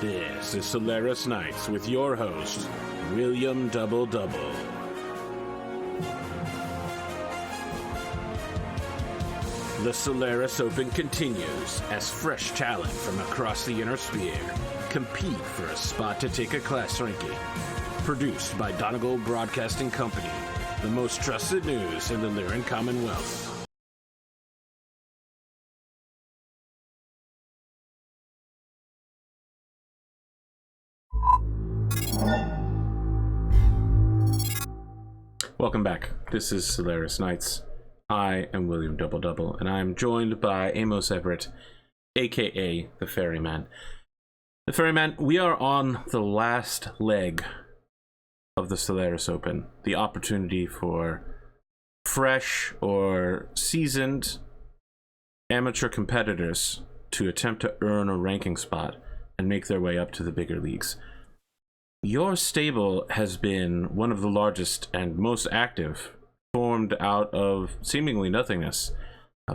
This is Solaris Nights with your host, William Double Double. The Solaris Open continues as fresh talent from across the Inner Sphere compete for a spot to take a class ranking. Produced by Donegal Broadcasting Company, the most trusted news in the Lyran Commonwealth. Welcome back. This is Solaris Nights. I am William Double Double, and I am joined by Amos Everett, aka the Ferryman. The Ferryman, we are on the last leg of the Solaris Open, the opportunity for fresh or seasoned amateur competitors to attempt to earn a ranking spot and make their way up to the bigger leagues. Your stable has been one of the largest and most active, formed out of seemingly nothingness,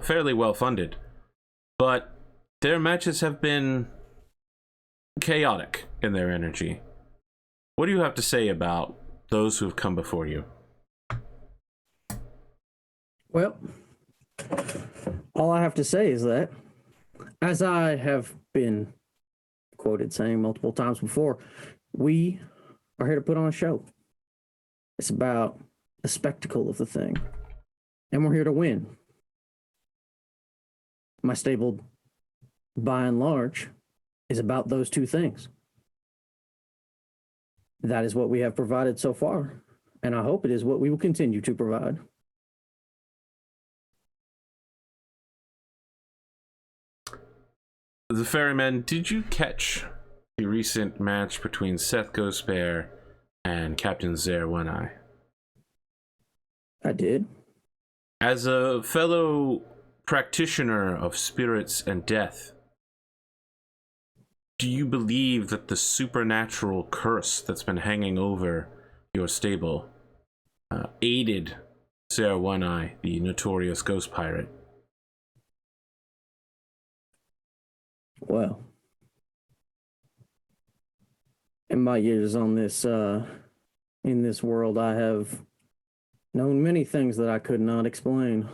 fairly well funded, but their matches have been chaotic in their energy. What do you have to say about those who have come before you? Well, all I have to say is that, as I have been quoted saying multiple times before, we are here to put on a show. It's about the spectacle of the thing, and we're here to win. My stable, by and large, is about those two things. That is what we have provided so far, and I hope it is what we will continue to provide. The Ferryman, did you catch the recent match between Seth Ghostbear and Captain Zare One-Eye? I did. As a fellow practitioner of spirits and death, do you believe that the supernatural curse that's been hanging over your stable aided Zare One-Eye, the notorious ghost pirate? Well, in my years on this, in this world, I have known many things that I could not explain.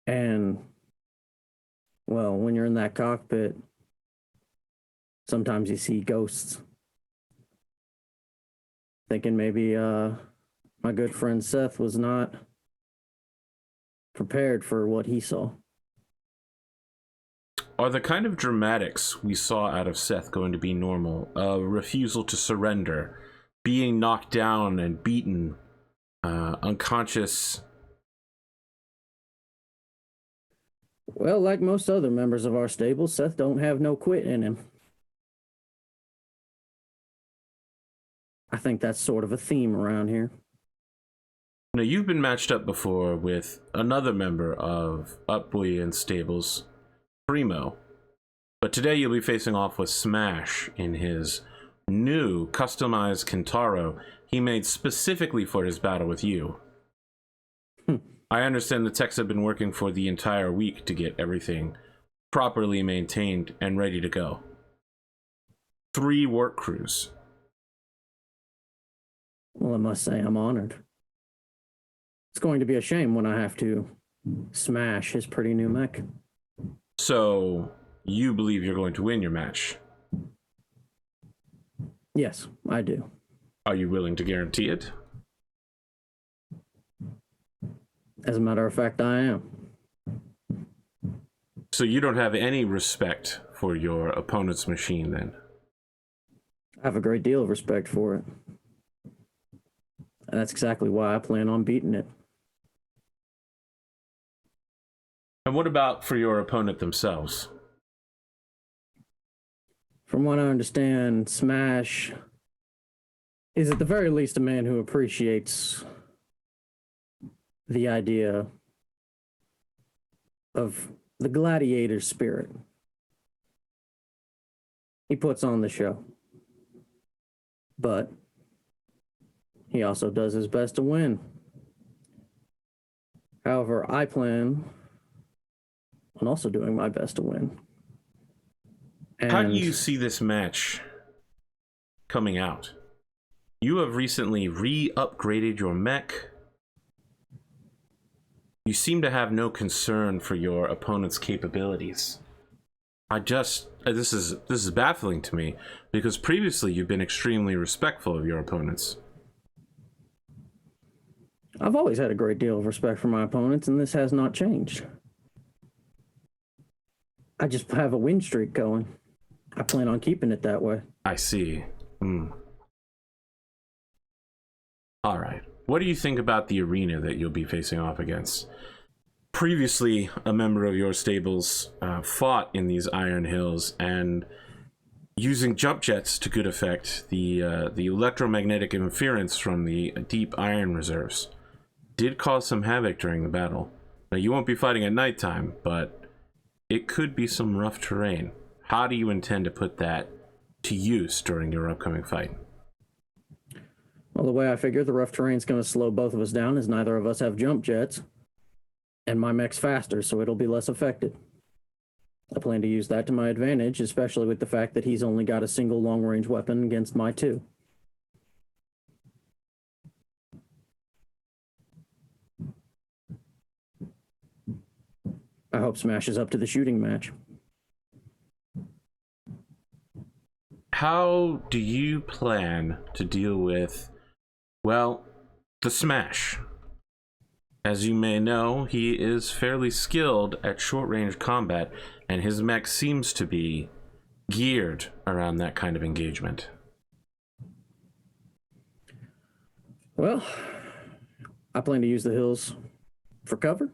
And, well, when you're in that cockpit, sometimes you see ghosts. Thinking maybe my good friend Seth was not prepared for what he saw. Are the kind of dramatics we saw out of Seth going to be normal? A refusal to surrender, being knocked down and beaten, unconscious? Well, like most other members of our stable, Seth don't have no quit in him. I think that's sort of a theme around here. Now, you've been matched up before with another member of Upwee and Stable's, Primo, but today you'll be facing off with Smash in his new customized Kintaro he made specifically for his battle with you. I understand the techs have been working for the entire week to get everything properly maintained and ready to go. 3 work crews. Well, I must say I'm honored. It's going to be a shame when I have to smash his pretty new mech. So, you believe you're going to win your match? Yes, I do. Are you willing to guarantee it? As a matter of fact, I am. So you don't have any respect for your opponent's machine, then? I have a great deal of respect for it. And that's exactly why I plan on beating it. And what about for your opponent themselves? From what I understand, Smash is at the very least a man who appreciates the idea of the gladiator spirit. He puts on the show. But he also does his best to win. However, I plan on also doing my best to win. And how do you see this match coming out? You have recently re-upgraded your mech. You seem to have no concern for your opponent's capabilities. This is baffling to me, because previously you've been extremely respectful of your opponents. I've always had a great deal of respect for my opponents, and this has not changed. I just have a win streak going. I plan on keeping it that way. I see. All right. What do you think about the arena that you'll be facing off against? Previously, a member of your stables fought in these Iron Hills, and using jump jets to good effect, the electromagnetic interference from the deep iron reserves did cause some havoc during the battle. Now, you won't be fighting at nighttime, but it could be some rough terrain. How do you intend to put that to use during your upcoming fight? Well, the way I figure the rough terrain's going to slow both of us down is neither of us have jump jets, and my mech's faster, so it'll be less affected. I plan to use that to my advantage, especially with the fact that he's only got a single long-range weapon against my two. I hope Smash is up to the shooting match. How do you plan to deal with, well, the Smash? As you may know, he is fairly skilled at short-range combat, and his mech seems to be geared around that kind of engagement. Well, I plan to use the hills for cover.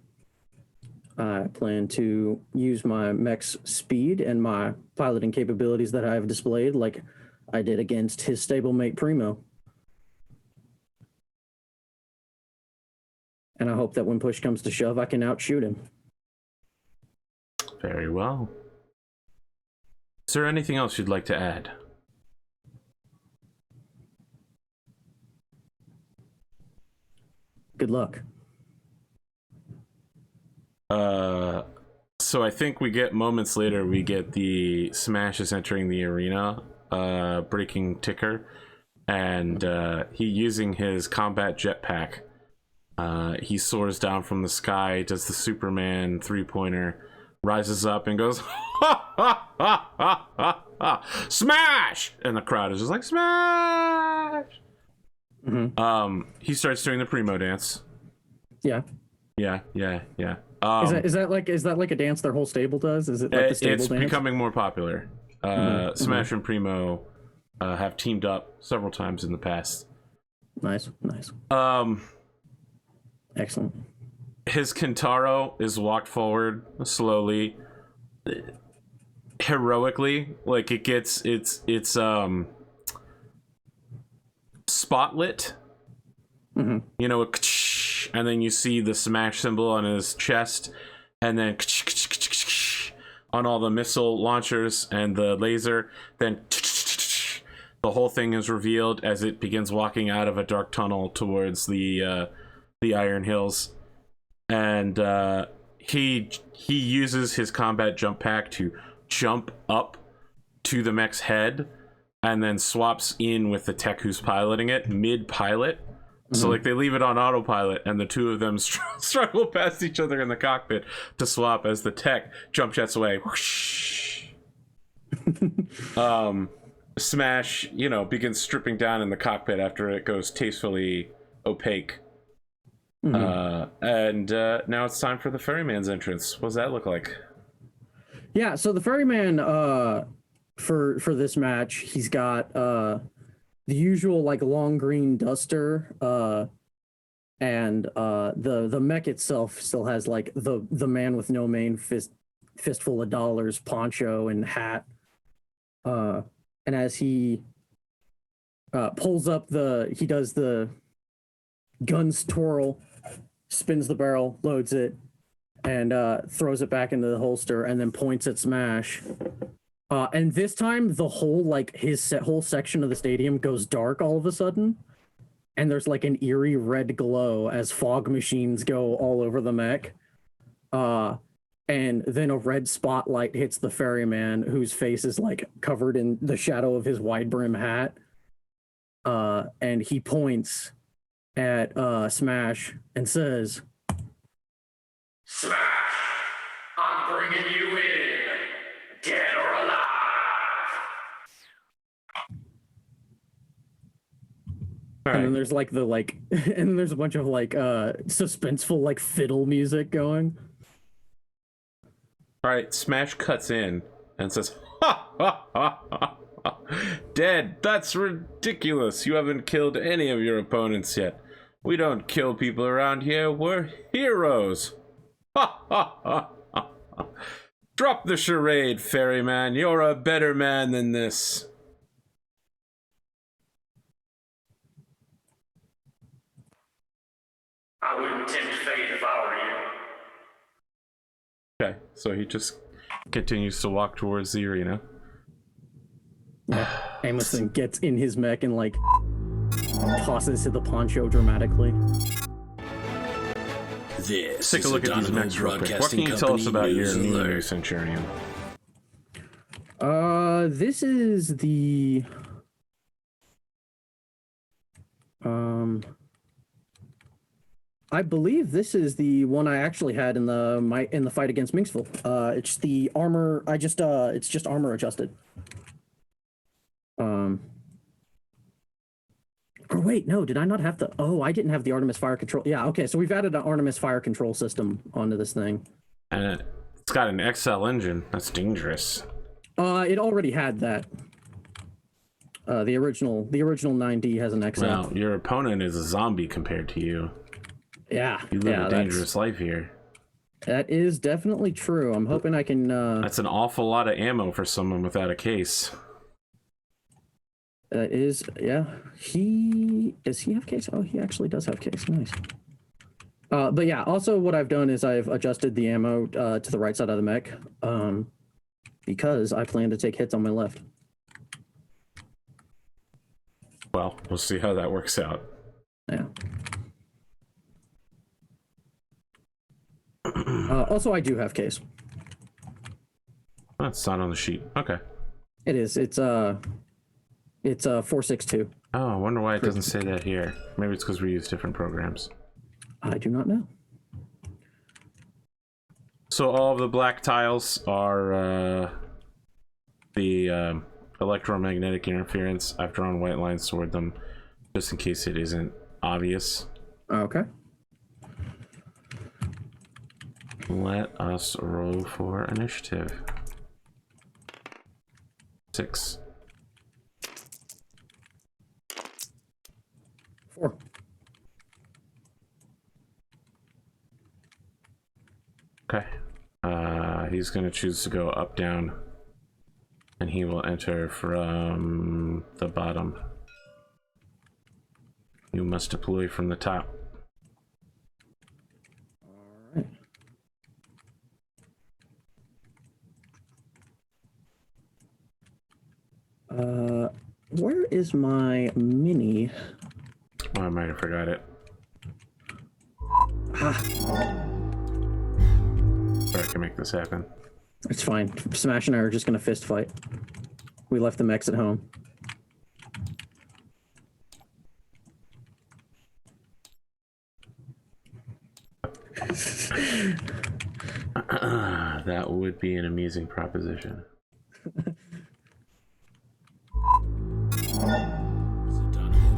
I plan to use my mech's speed and my piloting capabilities that I have displayed, like I did against his stablemate Primo. And I hope that when push comes to shove, I can outshoot him. Very well. Is there anything else you'd like to add? Good luck. So I think we get moments later, we get the Smash is entering the arena, breaking ticker, and he using his combat jetpack. He soars down from the sky, does the Superman three-pointer, rises up and goes, ha, ha, ha, ha, ha, ha, smash! And the crowd is just like, smash! Mm-hmm. He starts doing the Primo dance. Yeah. Yeah. Is that like a dance their whole stable does? Is it like the stable it's dance? becoming more popular. Smash and Primo have teamed up several times in the past. Nice. Excellent. His Kentaro is walked forward slowly, heroically, like it gets it's spotlit. Mm-hmm. You know, and then you see the Smash symbol on his chest, and then on all the missile launchers and the laser. Then the whole thing is revealed as it begins walking out of a dark tunnel towards the Iron Hills, and he uses his combat jump pack to jump up to the mech's head, and then swaps in with the tech who's piloting it mid-pilot. So like they leave it on autopilot, and the two of them struggle past each other in the cockpit to swap as the tech jump jets away. Smash, begins stripping down in the cockpit after it goes tastefully opaque. And now it's time for the Ferryman's entrance. What does that look like? Yeah, so the Ferryman, for this match, he's got the usual like long green duster, and the mech itself still has like the man with no mane fistful of dollars poncho and hat, and as he pulls up he does the guns twirl, spins the barrel, loads it, and throws it back into the holster, and then points at Smash. And this time, the whole whole section of the stadium goes dark all of a sudden, and there's like an eerie red glow as fog machines go all over the mech. And and then a red spotlight hits the ferryman, whose face is like covered in the shadow of his wide brim hat. And he points at Smash and says, Smash! I'm bringing you in, dead or alive. All and then right. there's like and then there's a bunch of like suspenseful like fiddle music going. All right. Smash cuts in and says, "Ha ha ha ha! Ha. Dead? That's ridiculous. You haven't killed any of your opponents yet. We don't kill people around here. We're heroes. Ha ha ha ha! Ha. Drop the charade, Ferryman. You're a better man than this." I wouldn't tempt fate if I were you. Okay, so he just continues to walk towards the arena. Yeah. Amos then gets in his mech and like tosses to the poncho dramatically. This Take a look at these mechs real quick. What can you tell us about your new Centurion? This is the I believe this is the one I actually had in the fight against Minxville. It's the armor. It's just armor adjusted. Or wait, no, did I not have the? Oh, I didn't have the Artemis fire control. Yeah, okay, so we've added an Artemis fire control system onto this thing. And it's got an XL engine. That's dangerous. It already had that. The original 9D has an XL. Well, your opponent is a zombie compared to you. Yeah, You live a dangerous life here. That is definitely true. I'm hoping I can. That's an awful lot of ammo for someone without a case. That is, yeah. Does he have case? Oh, he actually does have case. Nice. But yeah, also what I've done is I've adjusted the ammo to the right side of the mech, because I plan to take hits on my left. Well, we'll see how that works out. Yeah. Also, I do have case. That's not on the sheet. Okay. It is. It's 462. Oh, I wonder why it doesn't say that here. Maybe it's because we use different programs. I do not know. So all of the black tiles are the electromagnetic interference. I've drawn white lines toward them just in case it isn't obvious. Okay. Let us roll for initiative. 6. 4. Okay. He's going to choose to go up, down, and he will enter from the bottom. You must deploy from the top. Where is my mini? Oh, I might have forgot it. Sorry, I can make this happen. It's fine. Smash and I are just gonna fist fight. We left the mechs at home. That would be an amusing proposition.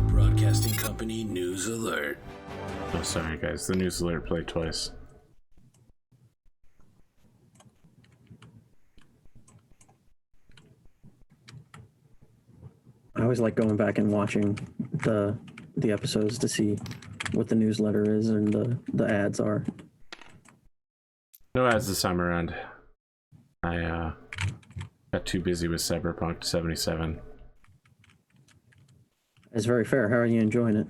Broadcasting Company News Alert. Oh, sorry guys, the news alert played twice. I always like going back and watching the episodes to see what the newsletter is and the ads are. No ads this time around. I got too busy with Cyberpunk 77. It's very fair. How are you enjoying it?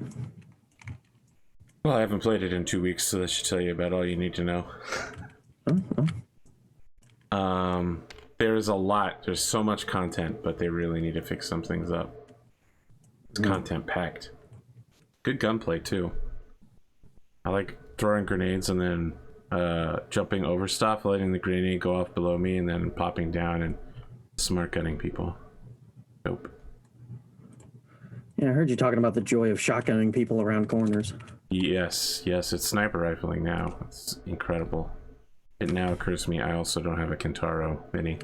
Well, I haven't played it in 2 weeks, so that should tell you about all you need to know. There's a lot. There's so much content, but they really need to fix some things up. It's content packed. Good gunplay too. I like throwing grenades and then jumping over stuff, letting the grenade go off below me, and then popping down and smart gunning people. Nope. Yeah, I heard you talking about the joy of shotgunning people around corners. Yes, it's sniper rifling now. It's incredible. It now occurs to me I also don't have a Kentaro mini.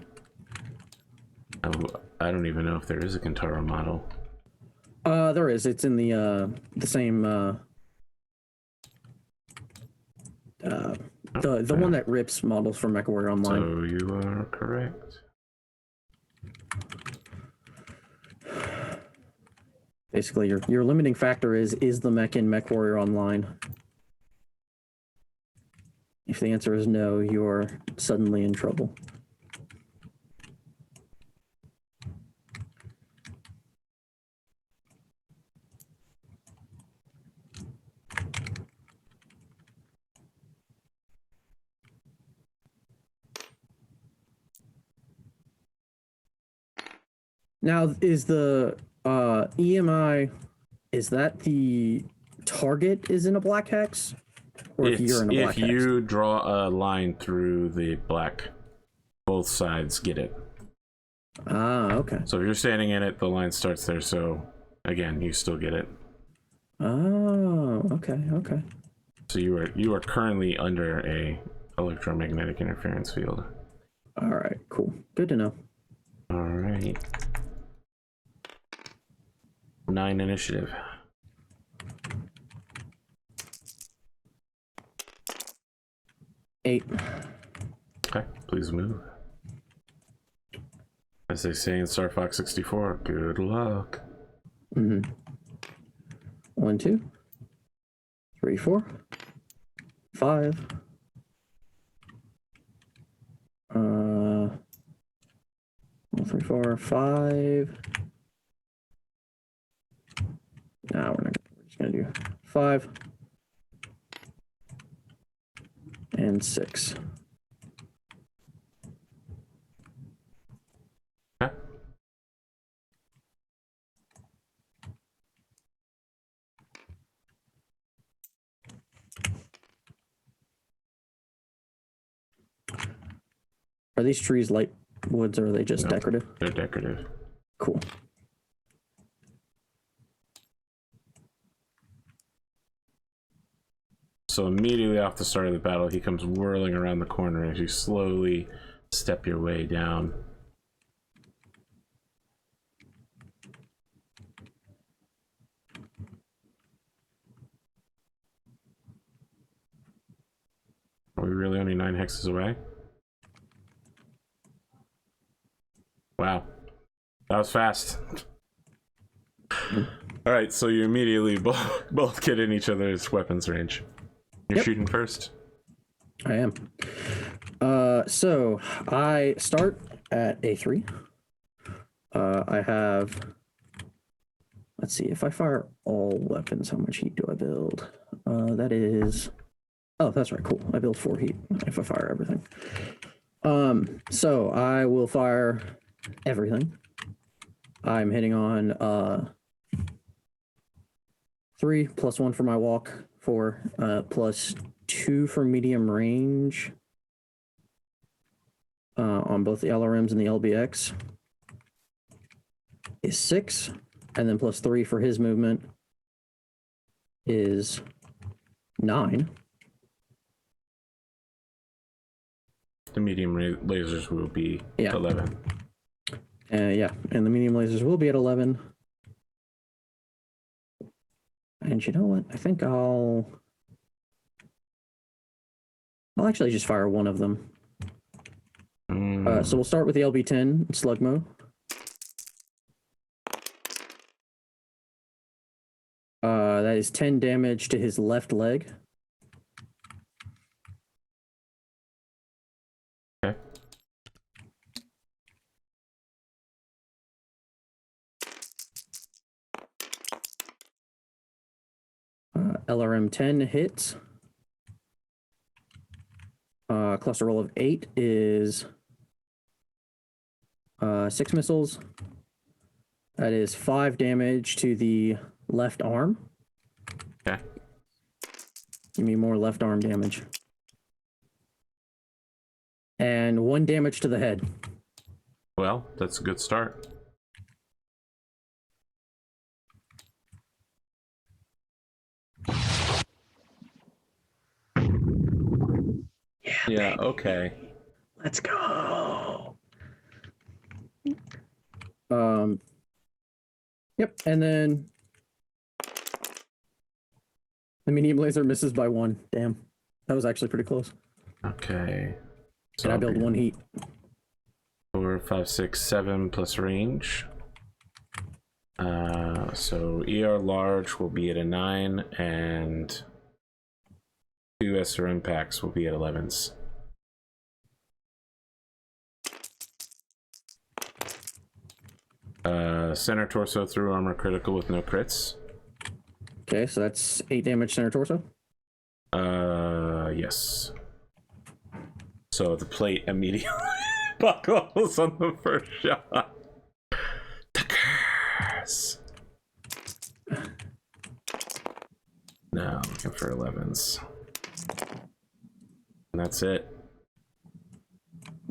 I don't even know if there is a Kentaro model. There is. It's in the same the one that rips models from MechWarrior Online. So you are correct. Basically, your limiting factor is the mech in MechWarrior Online. If the answer is no, you're suddenly in trouble. Now, is the EMI, is that the target is in a black hex? Or if you're in a black if you draw a line through the black, both sides get it. Ah, okay. So if you're standing in it, the line starts there, so again, you still get it. Oh, okay. So you are currently under a electromagnetic interference field. All right, cool. Good to know. All right. 9 initiative. Eight. Okay, please move. As they say in Star Fox 64, good luck. 1, 2, 3, 4, 5. 1, 3, 4, 5. No, we're just gonna do 5 and 6. Okay. Are these trees light woods or are they just decorative? They're decorative. Cool. So immediately off the start of the battle, he comes whirling around the corner as you slowly step your way down. Are we really only 9 hexes away? Wow. That was fast. Alright, so you immediately both get in each other's weapons range. You're shooting first? I am. So I start at A3. I have, let's see, if I fire all weapons, how much heat do I build? That is, oh, that's right, cool. I build 4 heat if I fire everything. So I will fire everything. I'm hitting on 3 plus 1 for my walk, 4 plus 2 for medium range on both the LRMs and the LBX is 6, and then plus 3 for his movement is 9. The medium lasers will be 11. Yeah, and the medium lasers will be at 11. And you know what? I think I'll actually just fire one of them. So we'll start with the LB-10 slug mode. That is 10 damage to his left leg. Okay. LRM-10 hits. Cluster roll of 8 is 6 missiles. That is 5 damage to the left arm. Okay. Give me more left arm damage. and 1 damage to the head. Well, that's a good start. Yeah, okay. Let's go. Yep, and then the medium laser misses by 1. Damn, that was actually pretty close. Okay. So Can I build 1 heat? 4, 5, 6, 7 plus range. So ER large will be at a 9, and 2 SR impacts will be at 11s. Center torso through armor critical with no crits. Okay, so that's 8 damage center torso. Yes. So the plate immediately buckles on the first shot. The curse. Now looking for 11s. And that's it.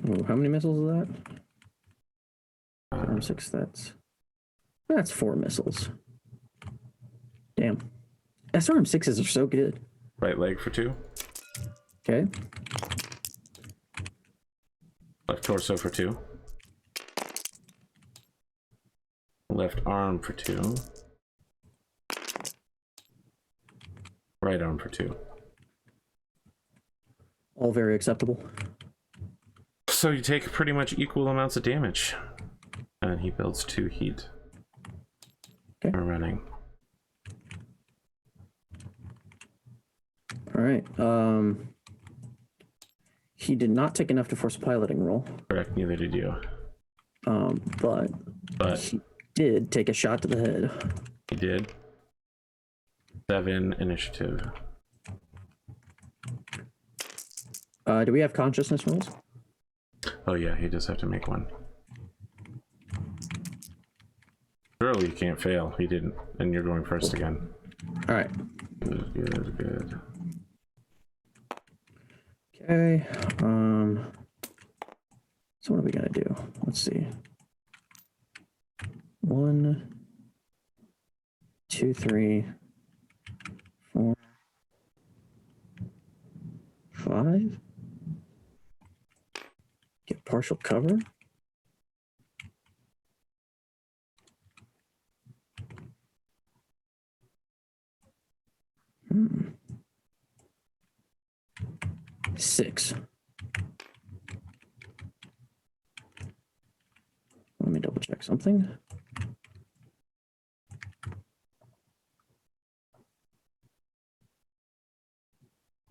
Ooh, how many missiles is that? 6. That's 4 missiles. Damn. SRM6s are so good. Right leg for 2. Okay. Left torso for 2. Left arm for 2. Right arm for 2. All very acceptable. So you take pretty much equal amounts of damage. And he builds 2 heat. Okay. We're running. All right. He did not take enough to force a piloting roll. Correct, neither did you. But he did take a shot to the head. He did. 7 initiative. Do we have consciousness rolls? Oh yeah, he does have to make 1. Surely you can't fail. He didn't. And you're going first again. All right. Good, good, good. Okay. So what are we gonna do? Let's see. 1, 2, 3, 4, 5. Get partial cover. Hmm. 6. Let me double check something.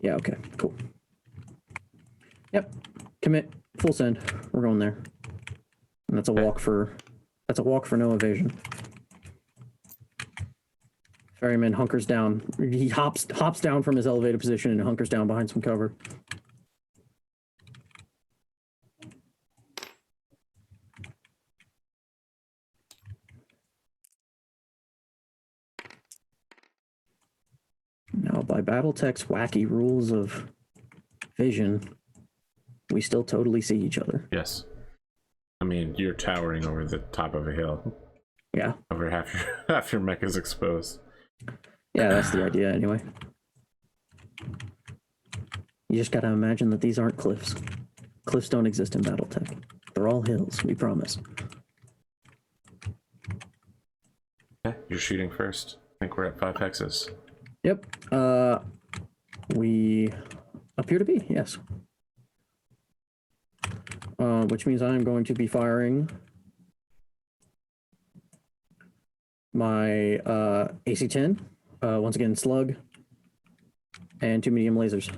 Yeah, okay, cool. Yep, commit, full send. We're going there. And that's a walk for no evasion. Ferryman hunkers down. He hops down from his elevated position and hunkers down behind some cover. Now, by Battletech's wacky rules of vision, we still totally see each other. Yes. I mean, you're towering over the top of a hill. Yeah. Over half your mech is exposed. Yeah, that's the idea anyway. You just gotta imagine that these aren't cliffs. Cliffs don't exist in Battletech. They're all hills, we promise. Okay, you're shooting first. I think we're at 5 hexes. Yep. We appear to be, yes. Which means I'm going to be firing my AC-10, once again slug, and 2 medium lasers.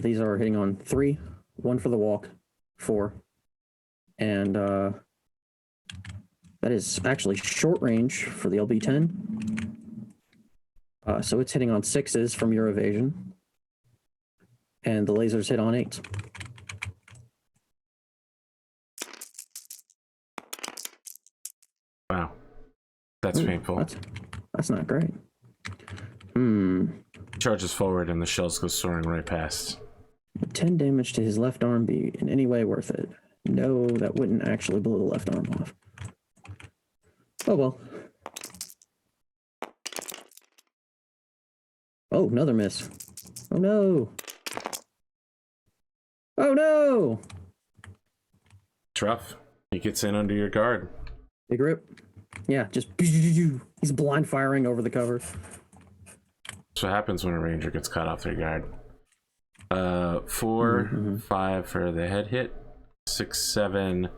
These are hitting on 3, 1 for the walk, 4, and that is actually short range for the LB-10. So it's hitting on 6s from your evasion, and the lasers hit on 8s. Wow. That's painful. That's not great. Charges forward and the shells go soaring right past. Would 10 damage to his left arm be in any way worth it? No, that wouldn't actually blow the left arm off. Oh well. Oh, another miss. Oh no. Oh no! It's rough. He gets in under your guard. Big rip. Yeah, just he's blind firing over the cover. That's what happens when a ranger gets caught off their guard. 4, 5 for the head hit, 6, 7,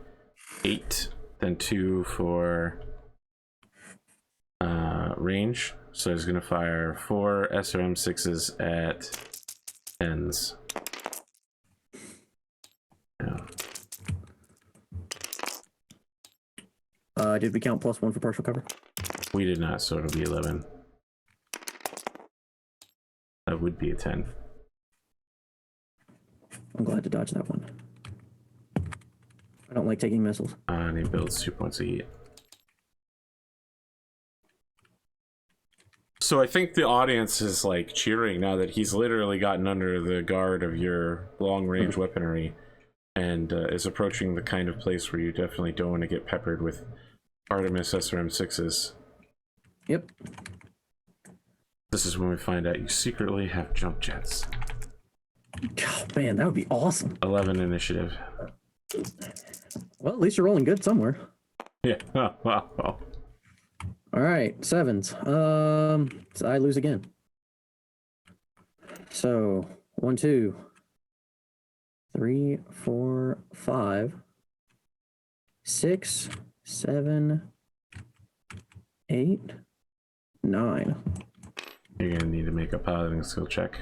8, then 2 for range. So he's gonna fire 4 SRM6s at 10s. Yeah. Did we count +1 for partial cover? We did not, so it'll be 11. That would be a 10. I'm glad to dodge that one. I don't like taking missiles. And he builds 2 points of heat. So I think the audience is like cheering now that he's literally gotten under the guard of your long-range weaponry and is approaching the kind of place where you definitely don't want to get peppered with Artemis SRM6s. Yep. This is when we find out you secretly have jump jets. Oh, man, that would be awesome. 11 initiative. Well, at least you're rolling good somewhere. Yeah. All right, 7s. So I lose again. So 1, 2, 3, 4, 5, 6, 7, 8, 9. You're gonna need to make a piloting skill check.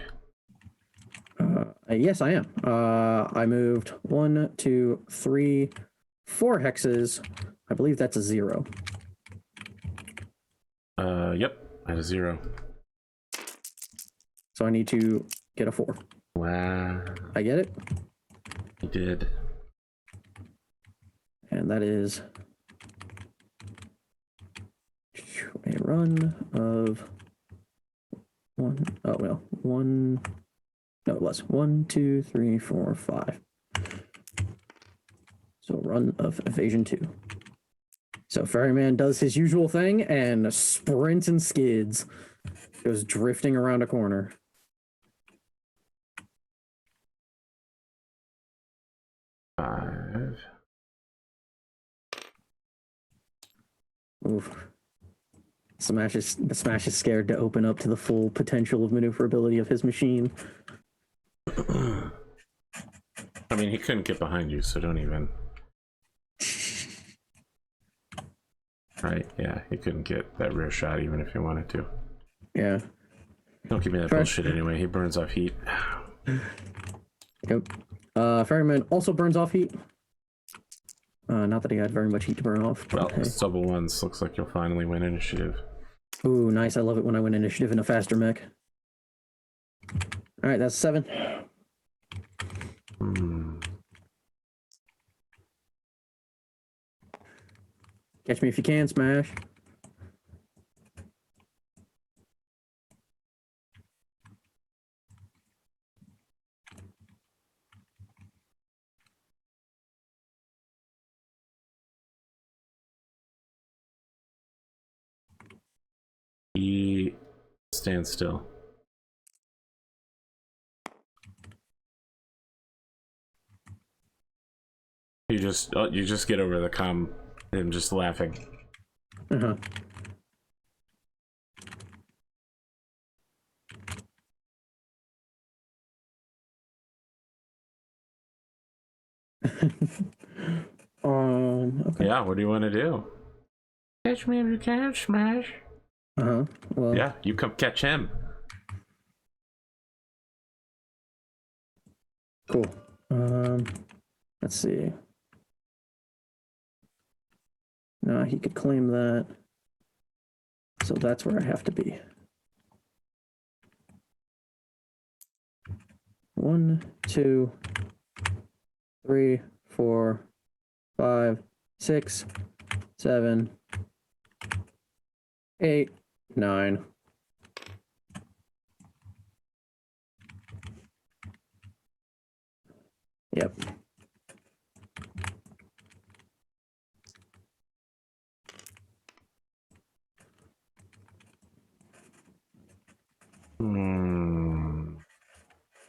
Yes, I am. I moved 1, 2, 3, 4 hexes. I believe that's a 0. Yep, at a 0. So I need to get a 4. Wow. I get it. You did. And that is a run of 1. Oh, well, 1. No, it was 1, 2, 3, 4, 5. So a run of evasion 2. So Ferryman does his usual thing and sprints and skids. Goes drifting around a corner. Five. Oof. Smash is scared to open up to the full potential of maneuverability of his machine. I mean, he couldn't get behind you, so don't even. Right, yeah, he couldn't get that rear shot even if he wanted to. Yeah. Don't give me that bullshit anyway, he burns off heat. Yep. Ferryman also burns off heat. Not that he had very much heat to burn off. Well, Hey. double ones. Looks like you'll finally win initiative. Ooh, nice. I love it when I win initiative in a faster mech. Alright, that's 7. Catch me if you can, Smash. He stands still. You just get over the him just laughing. Uh-huh. Okay. Yeah, what do you want to do? Catch me if you can, Smash. Uh-huh. Well, Yeah, you come catch him. cool. Let's see. No, he could claim that. So that's where I have to be. 1, 2, 3, 4, 5, 6, 7, 8, 9. Yep.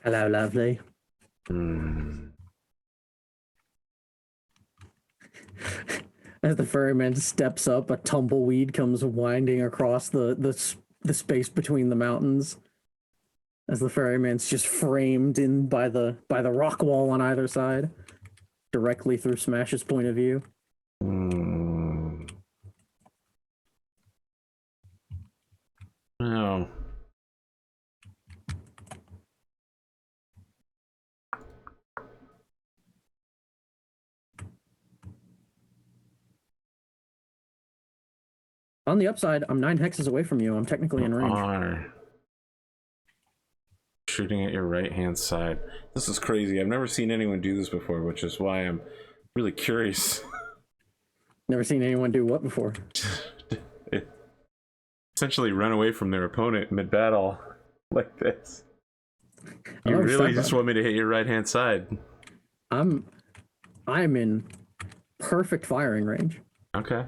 Hello, lovely. As the ferryman steps up, a tumbleweed comes winding across the space between the mountains. As the ferryman's just framed in by the rock wall on either side, directly through Smash's point of view. No. On the upside, I'm 9 hexes away from you. I'm technically in range. Shooting at your right-hand side. This is crazy. I've never seen anyone do this before, which is why I'm really curious. Never seen anyone do what before? Essentially run away from their opponent mid-battle like this. You really just want me to hit your right-hand side? I'm in perfect firing range. Okay.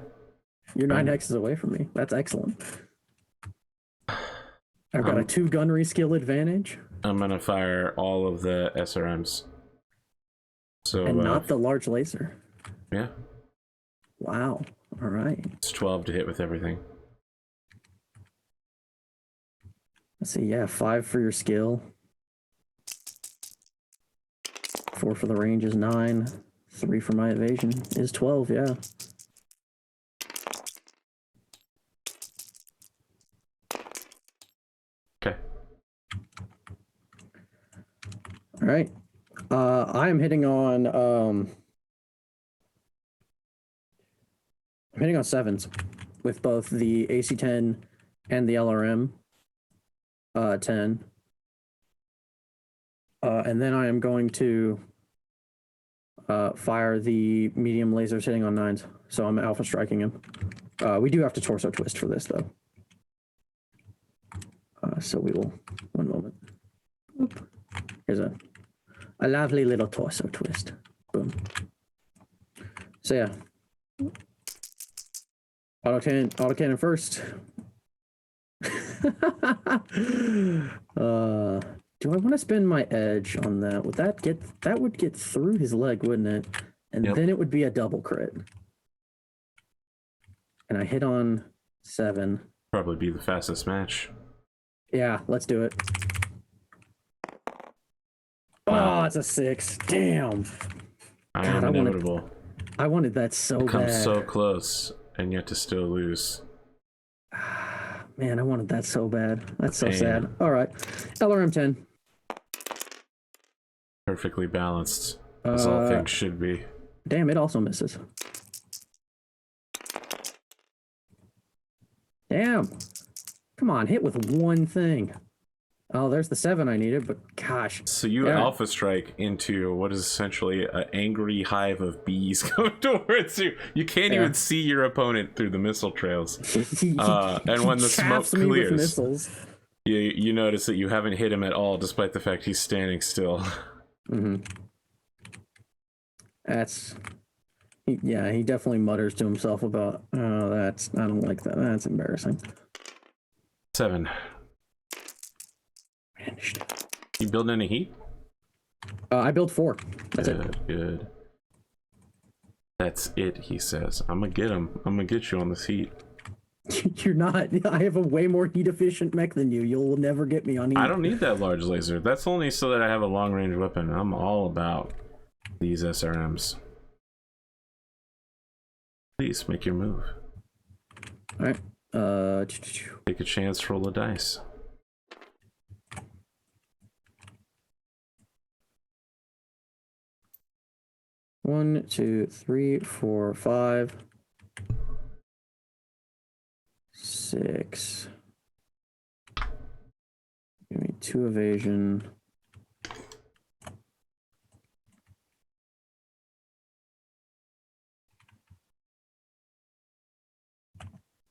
You're 9 hexes away from me. That's excellent. I've got a 2 gunnery skill advantage. I'm gonna fire all of the SRMs. So and not the large laser. Yeah. Wow. All right. It's 12 to hit with everything. Let's see. Yeah, 5 for your skill. 4 for the range is 9. 3 for my evasion is 12. Yeah. Okay. All right. I am hitting on I'm hitting on 7s with both the AC-10 and the LRM 10. And then I am going to fire the medium lasers hitting on 9s. So I'm alpha striking him. We do have to torso twist for this though. So we will, one moment. Oop. Here's a lovely little torso twist. Boom. So yeah. Autocannon first. Do I want to spend my edge on that? That would get through his leg, wouldn't it? And then it would be a double crit. And I hit on 7. Probably be the fastest match. Yeah, let's do it. Oh, it's a 6. Damn. God, inevitable. I wanted that so bad. Come so close, and yet to still lose. Man, I wanted that so bad. That's so sad. All right. LRM 10. Perfectly balanced, as all things should be. Damn, it also misses. Damn. Come on, hit with one thing. Oh, there's the 7 I needed, but gosh. So you alpha strike into what is essentially an angry hive of bees going towards you. You can't even see your opponent through the missile trails. And when the smoke clears, you notice that you haven't hit him at all, despite the fact he's standing still. Mm-hmm. Yeah, he definitely mutters to himself about, oh, I don't like that. That's embarrassing. 7. You build any heat? I built 4. That's it. Good. That's it, he says. I'm gonna get him. I'm gonna get you on this heat. You're not. I have a way more heat efficient mech than you. You'll never get me on heat. I don't need that large laser. That's only so that I have a long range weapon. I'm all about these SRMs. Please make your move. All right. Take a chance, roll a dice. One, 2, 3, 4, 5, 6. Give me 2 evasion.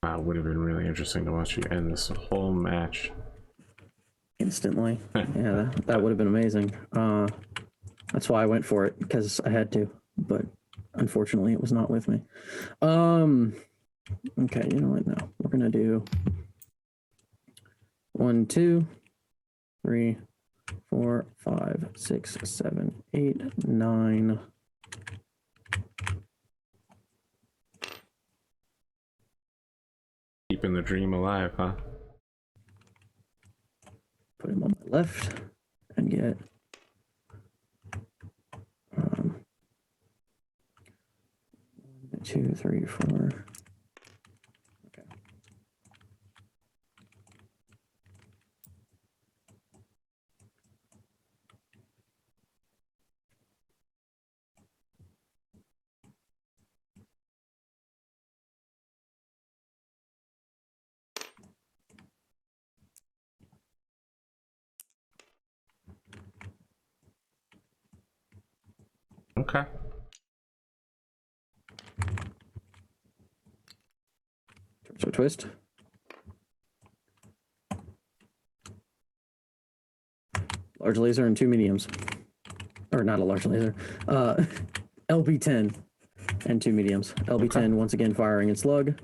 Wow, would have been really interesting to watch you end this whole match Instantly. Yeah, that would have been amazing. That's why I went for it, because I had to, but unfortunately it was not with me. Okay, you know what? No, we're gonna do 1, 2, 3, 4, 5, 6, 7, 8, 9. Keeping the dream alive, huh? Put him on my left and get 1, 2, 3, 4. Okay. Okay. So twist. Large laser and 2 mediums. Or not a large laser. LB10 and 2 mediums. LB10 once again firing its slug.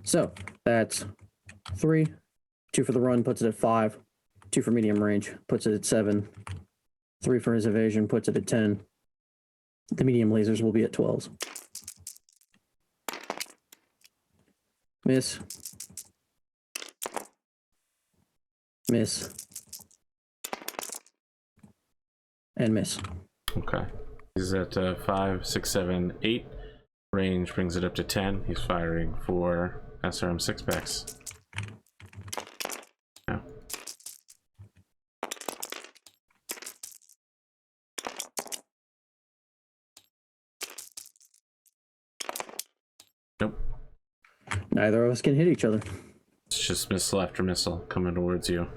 So that's 3. 2 for the run puts it at 5. 2 for medium range puts it at 7. 3 for his evasion puts it at 10. The medium lasers will be at 12s. Miss. Miss. And miss. Okay. He's at 5, 6, 7, 8. Range brings it up to 10. He's firing for SRM 6-packs. Yeah. Nope. Neither of us can hit each other. It's just missile after missile coming towards you.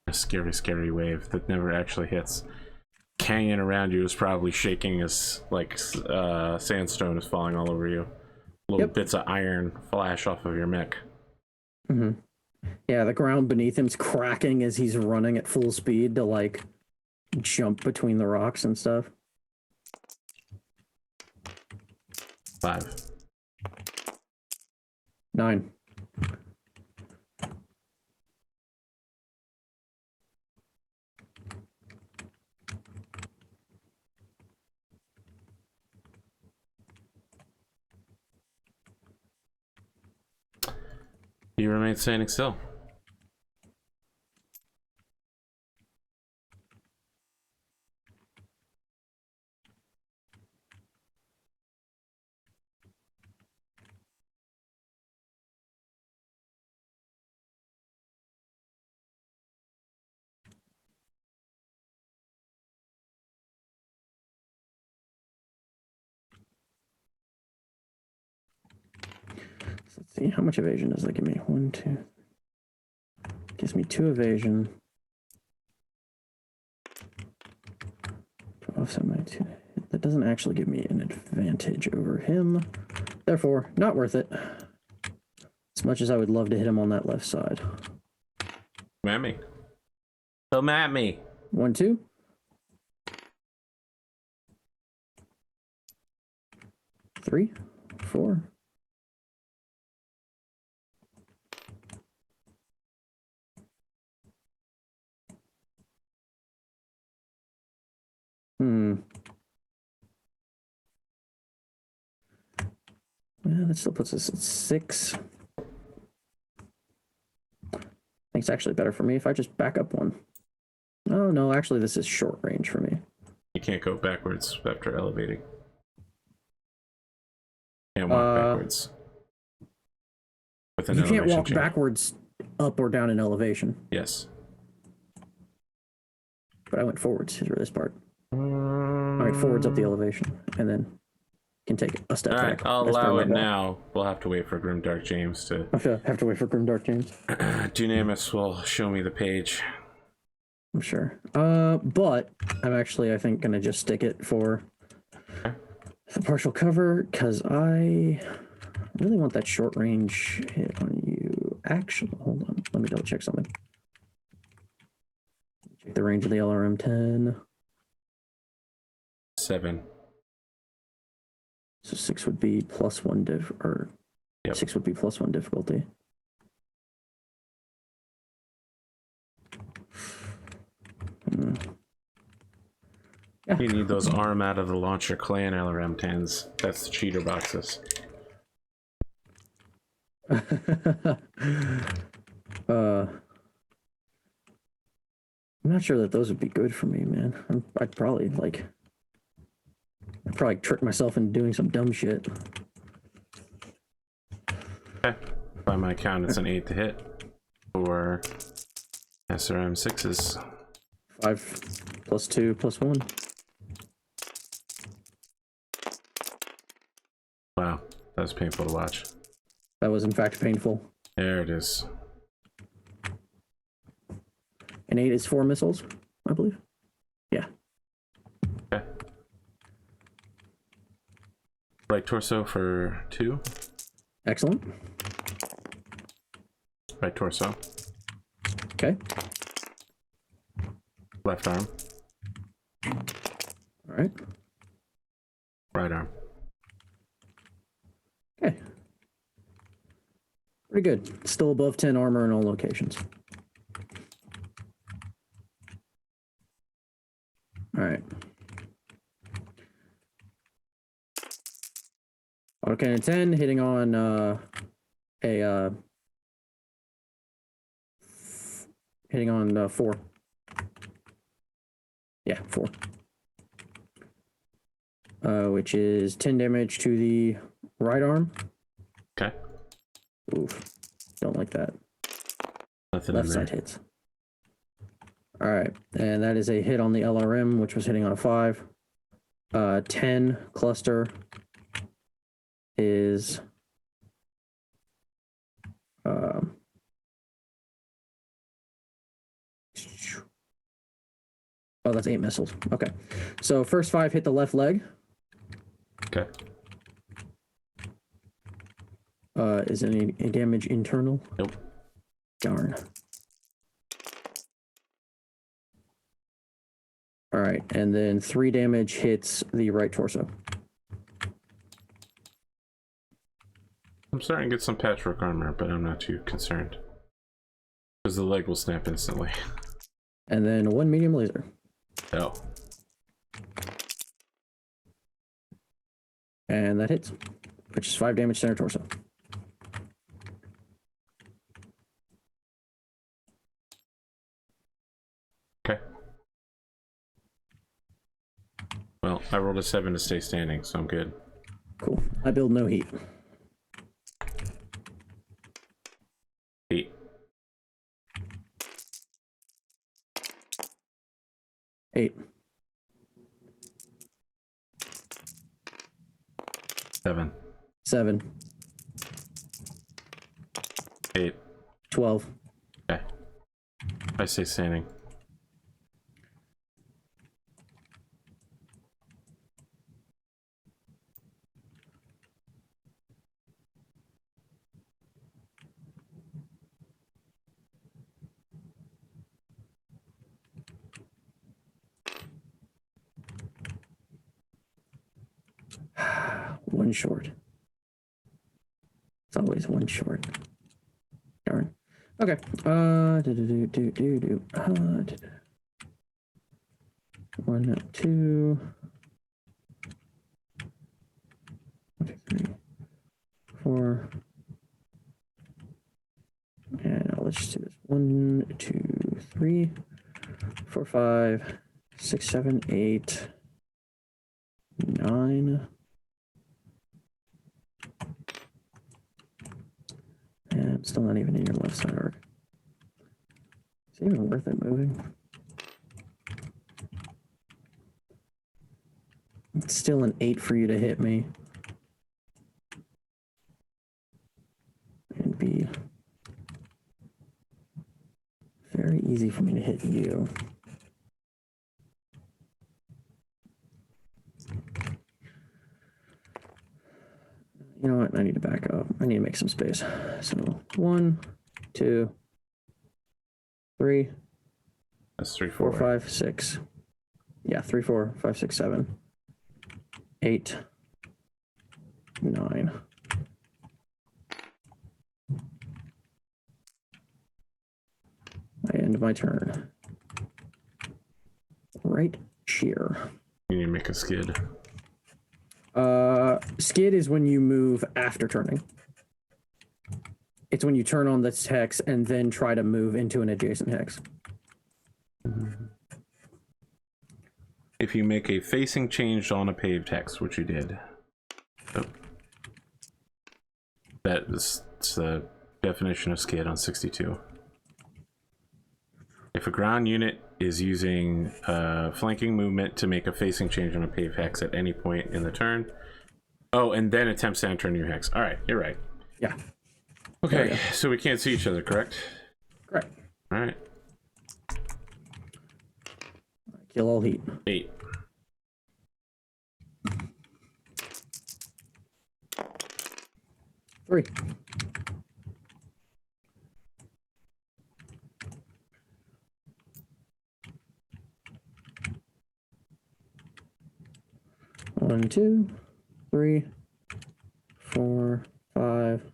A scary, scary wave that never actually hits. Hanging around you is probably shaking as like sandstone is falling all over you. Little bits of iron flash off of your mech. Mm-hmm. Yeah, the ground beneath him's cracking as he's running at full speed to like jump between the rocks and stuff. 5. 9. You remain standing still. Let's see, how much evasion does that give me? 1, 2. Gives me 2 evasion. 12, 7, 2. That doesn't actually give me an advantage over him. Therefore, not worth it. As much as I would love to hit him on that left side. Come at me. Come at me. 1, 2. 3, 4. Yeah, that still puts us at 6. I think it's actually better for me if I just back up 1. Oh, no, actually, this is short range for me. You can't go backwards after elevating. Can't walk backwards. With an You can't elevation walk change. backwards up or down in elevation. Yes. But I went forwards for this part. I went forwards up the elevation and then can take a step All right, back. I'll That's allow probably it my bad. now. We'll have to wait for Grimdark James to. I have to wait for Grimdark James. Dunamis will show me the page. I'm sure. But I'm actually, I think, gonna just stick it for the partial cover because I really want that short range hit on you. Actually, hold on. Let me double check something. Check the range of the LRM 10. 7. So 6 would be +1 diff, or Yep. 6 would be +1 difficulty. Yeah. You need those arm out of the launcher clan LRM 10s. That's the cheater boxes. I'm not sure that those would be good for me, man. I'd probably trick myself into doing some dumb shit. Okay. By my count, it's an 8 to hit for SRM 6s. 5 +2 +1. Wow, that was painful to watch. That was in fact painful. There it is. An 8 is 4 missiles, I believe. Yeah. Okay. Right torso for 2. Excellent. Right torso. Okay. Left arm. All right. Right arm. Okay. Pretty good. Still above 10 armor in all locations. All right. Autocannon 10 hitting on hitting on 4. Yeah, 4. Which is 10 damage to the right arm. Okay. Oof. Don't like that. Nothing Left in there. side hits. All right. And that is a hit on the LRM, which was hitting on a 5. 10 cluster is oh, that's 8 missiles. Okay. So first 5 hit the left leg. Okay. Is any damage internal? Nope. Darn. All right, and then 3 damage hits the right torso. I'm starting to get some patchwork armor, but I'm not too concerned. Because the leg will snap instantly. And then 1 medium laser. Oh. And that hits, which is 5 damage center torso. Okay. Well, I rolled a 7 to stay standing, so I'm good. Cool. I build no heat. 8. 8. 7. 7. 8. 12. Okay. I stay standing. One short. It's always one short. Darn. Okay. One, 2. 1, 2, 3, 4. And now let's just do this. 1, 2, 3, 4, 5, 6, 7, 8, 9. And I'm still not even in your left side arc. Is it even worth it moving? It's still an 8 for you to hit me. be very easy for me to hit you. You know what? I need to back up. I need to make some space. So 1, 2, 3. That's 3, 4, 4. 5, 6. Yeah, 3, 4, 5, 6, 7, 8, 9. I end my turn. Right here. You need to make a skid. Skid is when you move after turning. It's when you turn on this hex and then try to move into an adjacent hex. If you make a facing change on a paved hex, which you did. Oh. That is the definition of skid on 62. If a ground unit is using flanking movement to make a facing change on a paved hex at any point in the turn. Oh, and then attempts to enter a new hex. All right, you're right. Yeah. Okay, so we can't see each other, correct? Correct. All right. Kill all heat. 8. Three. One, 2, 3, 4, 5.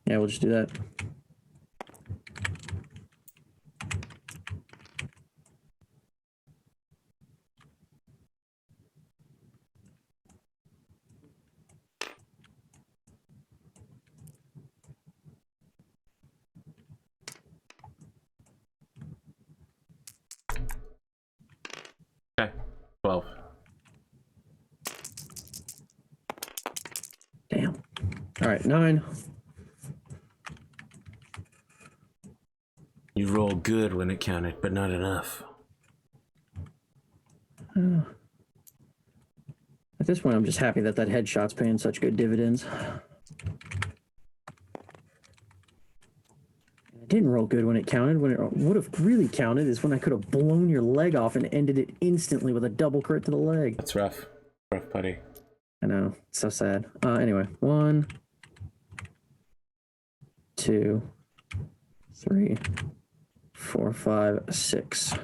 Yeah, we'll just do that. Okay, 12. Damn. All right, 9. You rolled good when it counted, but not enough. At this point, I'm just happy that headshot's paying such good dividends. It didn't roll good when it counted. When it would have really counted is when I could have blown your leg off and ended it instantly with a double crit to the leg. That's rough. Rough putty. I know. It's so sad. Anyway, 1, 2, 3, 4, 5, 6.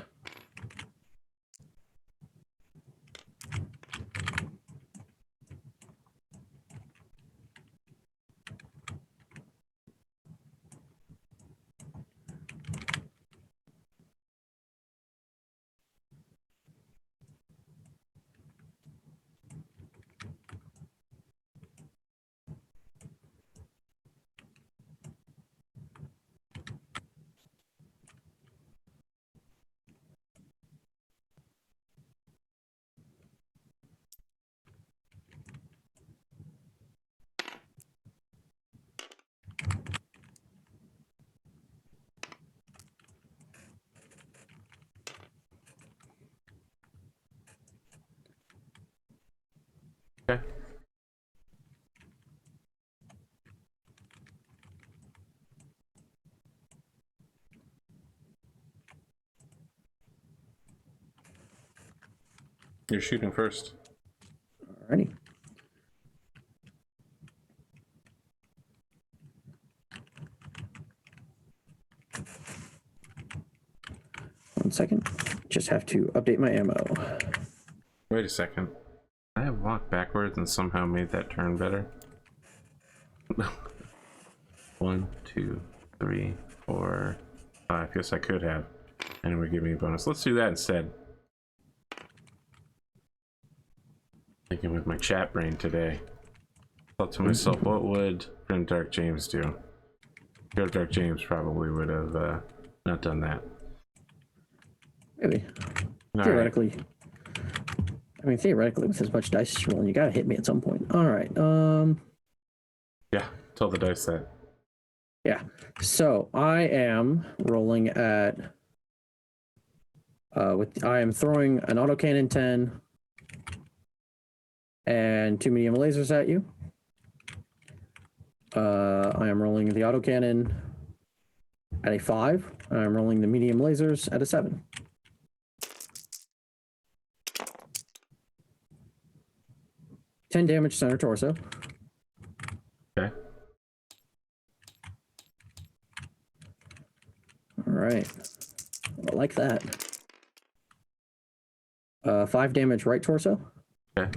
Okay. You're shooting first. Alrighty. One second. Just have to update my ammo. Wait a second. I have walked backwards and somehow made that turn better. 1, 2, 3, 4, 5. Yes, I could have. And it would give me a bonus. Let's do that instead. Thinking with my chat brain today. Thought to myself, what would Grimdark James do? Grimdark James probably would have not done that. Maybe. All Theoretically. right. I mean, theoretically, with as much dice as you're rolling, you gotta hit me at some point. Alright, Yeah, tell the dice that. yeah. So, I am rolling at I am throwing an autocannon 10 and 2 medium lasers at you. I am rolling the autocannon at a 5. And I'm rolling the medium lasers at a 7. $10 damage center torso. Okay. All right. I like that. 5 damage right torso. Okay.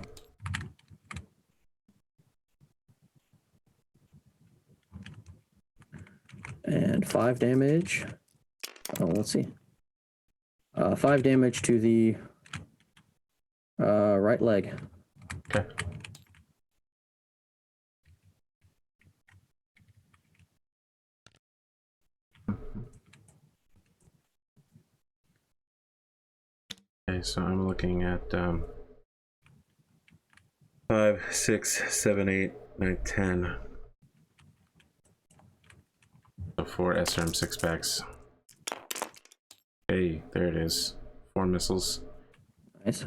And 5 damage. Oh, let's see. 5 damage to the right leg. Okay. Okay, so I'm looking at 5, 6, 7, 8, 9, 10. So 4 SRM 6 packs. Hey, there it is. 4 missiles. Nice.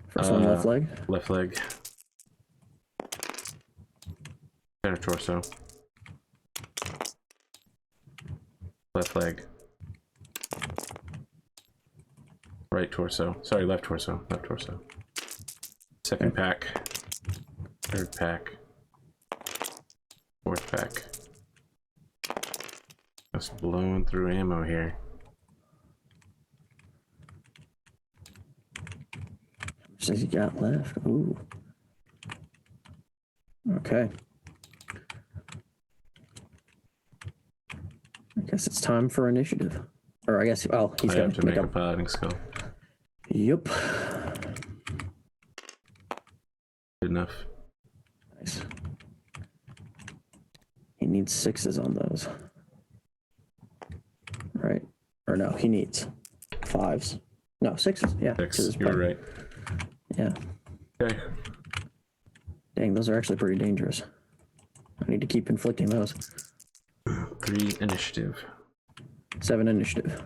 First one left leg. Left leg. Center torso. Left leg. Right torso. Sorry, left torso. Left torso. Second pack. Third pack. Fourth pack. Just blowing through ammo here. How much does he got left? Ooh. Okay. I guess it's time for initiative. Or I guess, well, he's I going have to make a piloting skill. Yep. Good enough. Nice. He needs 6s on those. Right? Or no, he needs 5s. No, 6s. Yeah. 6. You were right. Yeah. Okay. Dang, those are actually pretty dangerous. I need to keep inflicting those. 3 initiative. 7 initiative.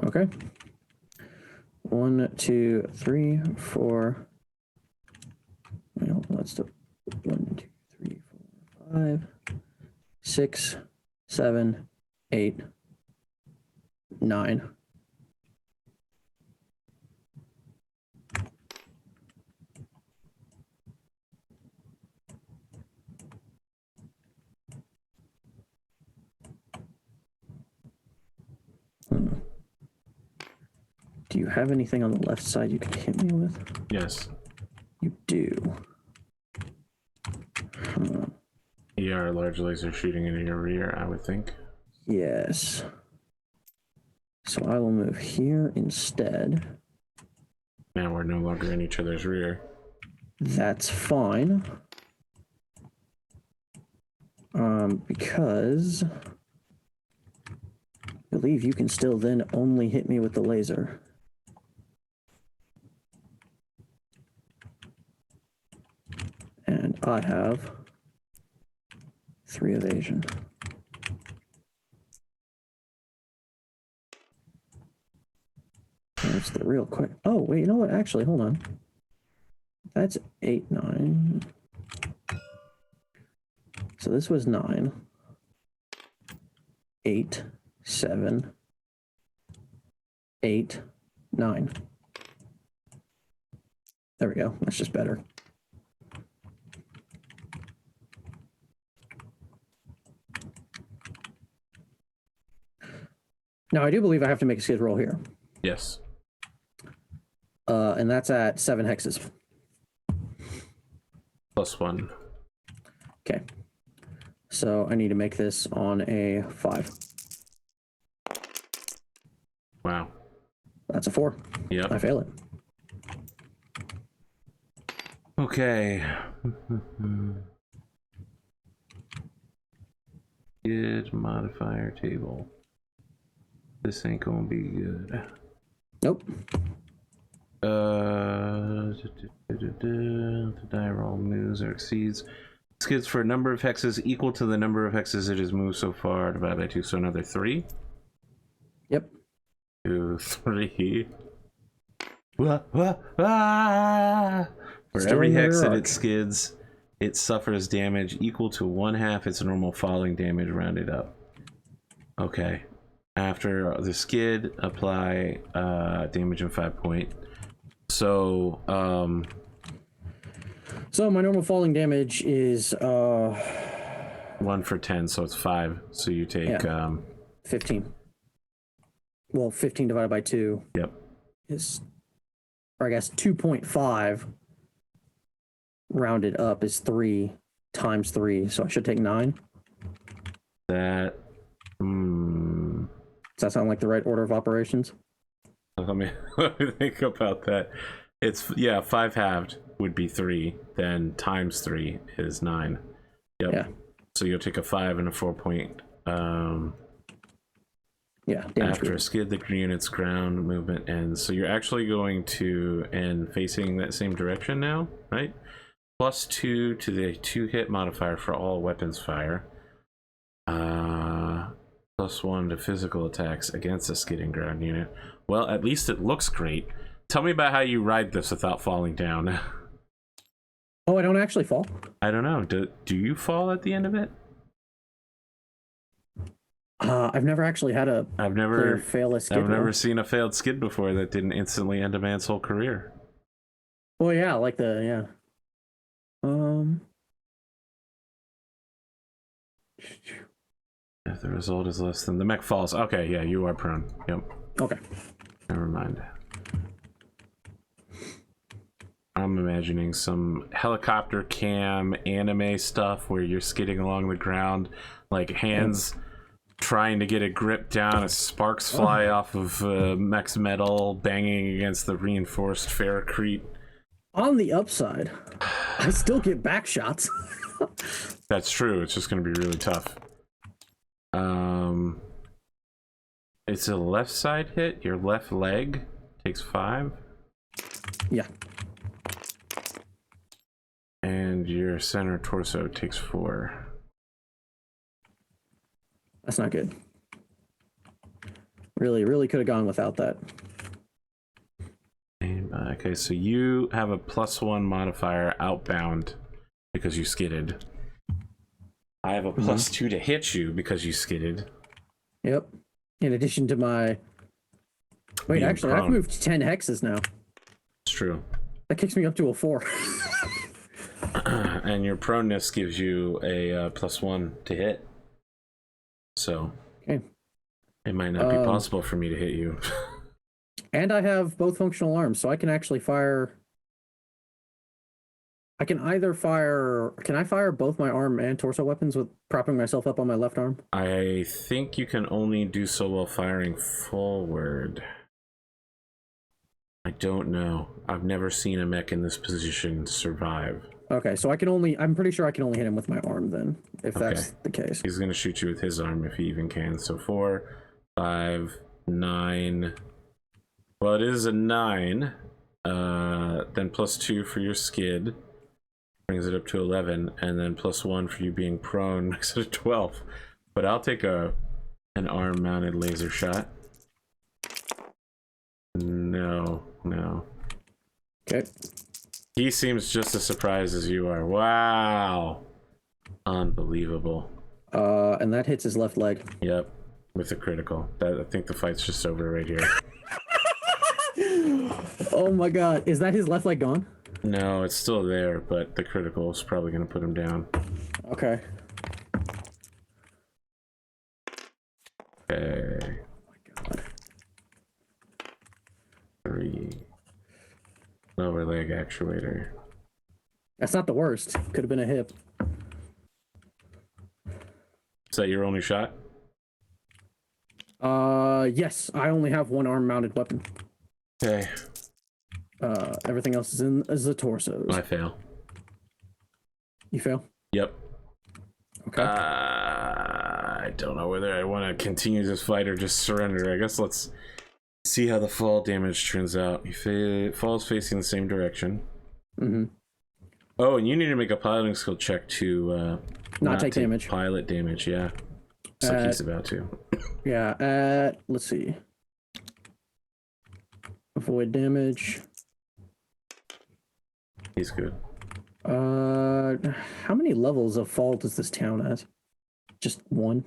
Okay. 1, 2, 3, 4. No, let's do 1, 2, 3, 4, 5, 6, 7, 8, 9. Do you have anything on the left side you can hit me with? Yes. You do. ER, large laser shooting into your rear, I would think. Yes. So I will move here instead. Now we're no longer in each other's rear. That's fine. Because I believe you can still then only hit me with the laser. And I have 3 evasion. That's the real quick. Oh, wait, you know what? Actually, hold on. That's 8, 9. So this was 9. 8, 7, 8, 9. There we go. That's just better. Now, I do believe I have to make a skid roll here. Yes. And that's at 7 hexes. +1. Okay. So I need to make this on a 5. Wow. That's a 4. Yep. I fail it. Okay. Skid modifier table. This ain't gonna be good. Nope. The die roll moves or exceeds skids for a number of hexes equal to the number of hexes it has moved so far, divided by 2, so another 3. Yep. 2, 3. Ah! For Still every in the hex that rear it arc. skids, it suffers damage equal to 1/2 its normal falling damage rounded up. Okay. After the skid, apply damage in 5 point. So, So my normal falling damage is 1 for 10, so it's 5. So you take, 15. Well, 15 divided by 2 yep. is, or I guess 2.5 rounded up is 3 times 3. So I should take 9. That, Does that sound like the right order of operations? let me think about that. It's, yeah, 5 halved would be 3, then times 3 is 9. Yep. Yeah. So you'll take a 5 and a 4 point. Yeah. Damage After a skid, the unit's ground movement ends. So you're actually going to end facing that same direction now, right? +2 to the 2-hit modifier for all weapons fire. +1 to physical attacks against a skidding ground unit. Well, at least it looks great. Tell me about how you ride this without falling down. Oh, I don't actually fall? I don't know. Do you fall at the end of it? I've never actually had a player fail a skid I've never roll. seen a failed skid before that didn't instantly end a man's whole career. Well, yeah, like the, If the result is less than the mech falls. Okay, yeah, you are prone. Yep. Okay. Never mind. I'm imagining some helicopter cam anime stuff where you're skidding along the ground, like hands trying to get a grip down as sparks fly off of mech's metal, banging against the reinforced ferrocrete. On the upside, I still get back shots. That's true. It's just going to be really tough. It's a left side hit. Your left leg takes 5. Yeah. And your center torso takes 4. That's not good. Really could have gone without that. And, okay, so you have a +1 modifier outbound because you skidded. I have a +2 to hit you because you skidded. Yep. In addition to my... Wait, Being actually, I've prone. moved 10 hexes now. It's true. That kicks me up to a 4. And your proneness gives you a +1 to hit. So Okay. it might not be possible for me to hit you. And I have both functional arms, so I can actually fire... I can either fire... Can I fire both my arm and torso weapons with propping myself up on my left arm? I think you can only do so while firing forward. I don't know. I've never seen a mech in this position survive. Okay, so I can only... I'm pretty sure I can only hit him with my arm then, if that's the case. He's going to shoot you with his arm if he even can. So 4, 5, 9. Well, it is a 9. Then +2 for your skid. Brings it up to 11. And then +1 for you being prone makes it a 12. But I'll take an arm-mounted laser shot. No. Okay. He seems just as surprised as you are. Wow. Unbelievable. And that hits his left leg. Yep. With a critical. I think the fight's just over right here. Oh my god. Is that his left leg gone? No, it's still there, but the critical is probably going to put him down. Okay. Okay. leg actuator. That's not the worst. Could have been a hip. Is that your only shot? Yes. I only have one arm-mounted weapon. Okay. Everything else is the torsos. I fail. You fail? Yep. Okay. I don't know whether I want to continue this fight or just surrender. I guess let's see how the fall damage turns out. He falls facing the same direction. Mm-hmm. Oh, and you need to make a piloting skill check to not take damage. Pilot damage, yeah. Looks like he's about to. Yeah, let's see. Avoid damage. He's good. How many levels of fall does this town have? Just one?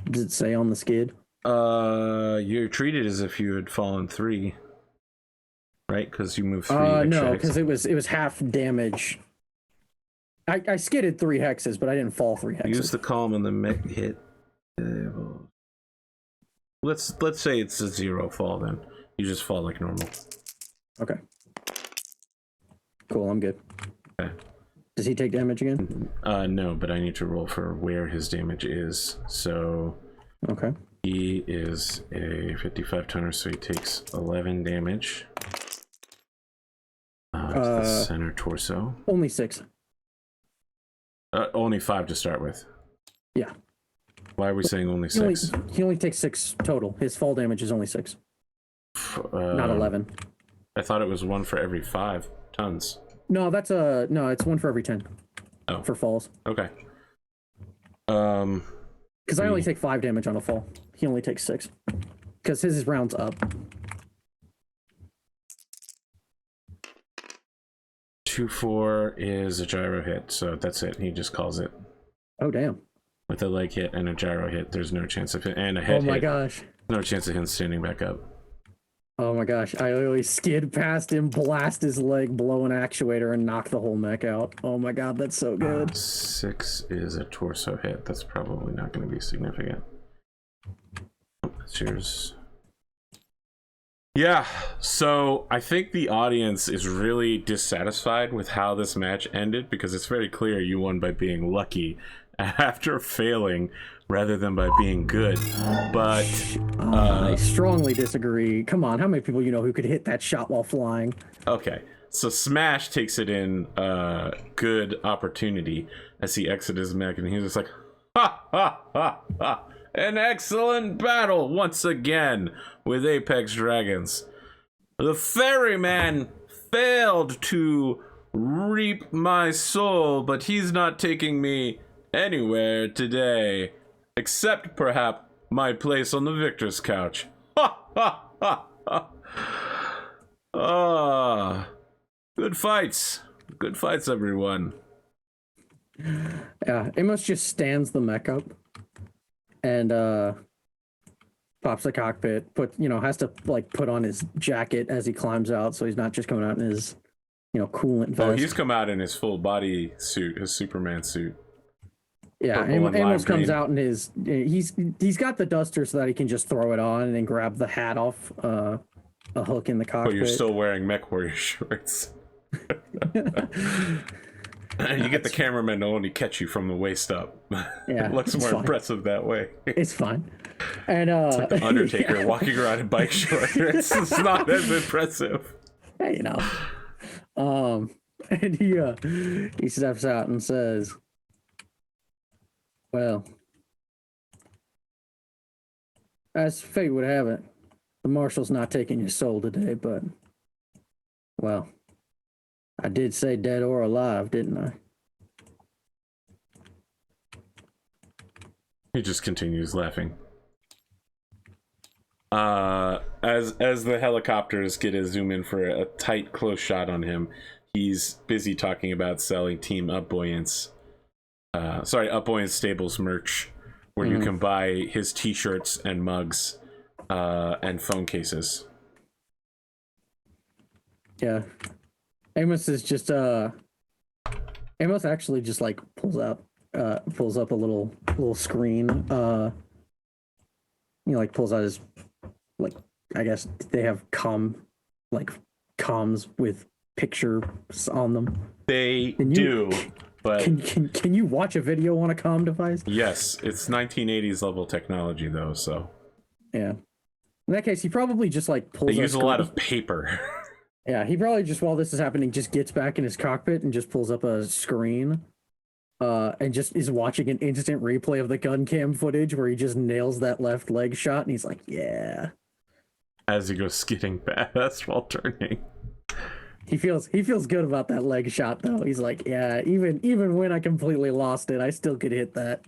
Does it say on the skid? You're treated as if you had fallen 3. Right? Because you moved 3 extra no, hexes. because it was half damage. I skidded 3 hexes, but I didn't fall 3 hexes. Use the column on the mech hit. Let's say it's a 0 fall then. You just fall like normal. Okay. Cool, I'm good. Okay. Does he take damage again? No, but I need to roll for where his damage is. So okay. He is a 55 tonner, so he takes 11 damage. To the center torso. Only 6. Only 5 to start with. Yeah. Why are we saying only 6? He only takes 6 total. His fall damage is only 6. Not 11. I thought it was 1 for every 5 tons. No, it's 1 for every 10. Oh. For falls. Okay. Because I only take 5 damage on a fall. He only takes 6. Because his round's up. 2-4 is a gyro hit, so that's it. He just calls it. Oh, damn. With a leg hit and a gyro hit, there's no chance of it. And a head hit. Oh my gosh. No chance of him standing back up. Oh my gosh. I literally skid past him, blast his leg, blow an actuator, and knock the whole mech out. Oh my god, that's so good. 6 is a torso hit. That's probably not going to be significant. That's yours. Yeah, so I think the audience is really dissatisfied with how this match ended because it's very clear you won by being lucky after failing rather than by being good. But I strongly disagree. Come on, how many people you know who could hit that shot while flying? Okay, so Smash takes it in good opportunity as he exits his mech, and he's just like, ha ha ha ha! An excellent battle once again with Apex Dragons. The Ferryman failed to reap my soul, but he's not taking me anywhere today, except perhaps my place on the victor's couch. Ha ha ha ha! Ah, good fights, everyone. Yeah, Amos just stands the mech up and pops the cockpit, has to like put on his jacket as he climbs out, so he's not just coming out in his coolant vest. Oh, he's come out in his full body suit, his Superman suit. Yeah, Amos comes out in his he's got the duster so that he can just throw it on and then grab the hat off a hook in the cockpit. But you're still wearing Mech Warrior shorts. And you get the cameraman to only catch you from the waist up. Yeah, it looks more impressive that way. It's fine. And it's like the Undertaker walking around in bike shorts. It's not as impressive. Hey, and he steps out and says, "Well, as fate would have it, the marshal's not taking your soul today, but well, I did say dead or alive, didn't I?" He just continues laughing. As the helicopters get a zoom in for a tight, close shot on him, he's busy talking about selling Team Upbuoyance. Upbuoyance Stables merch, where you can buy his t-shirts and mugs, and phone cases. Yeah. Amos is just Amos actually just like pulls up a little screen. Pulls out his, like, I guess they have like comms with pictures on them? They Can do, but Can you watch a video on a comm device? yes, it's 1980s level technology though, so Yeah. In that case, he probably just like they pulls use a lot screen- of paper. Yeah, he probably just while this is happening just gets back in his cockpit and just pulls up a screen. And just is watching an instant replay of the gun cam footage where he just nails that left leg shot and he's like, yeah. As he goes skidding past while turning. He feels good about that leg shot though. He's like, yeah, even when I completely lost it, I still could hit that.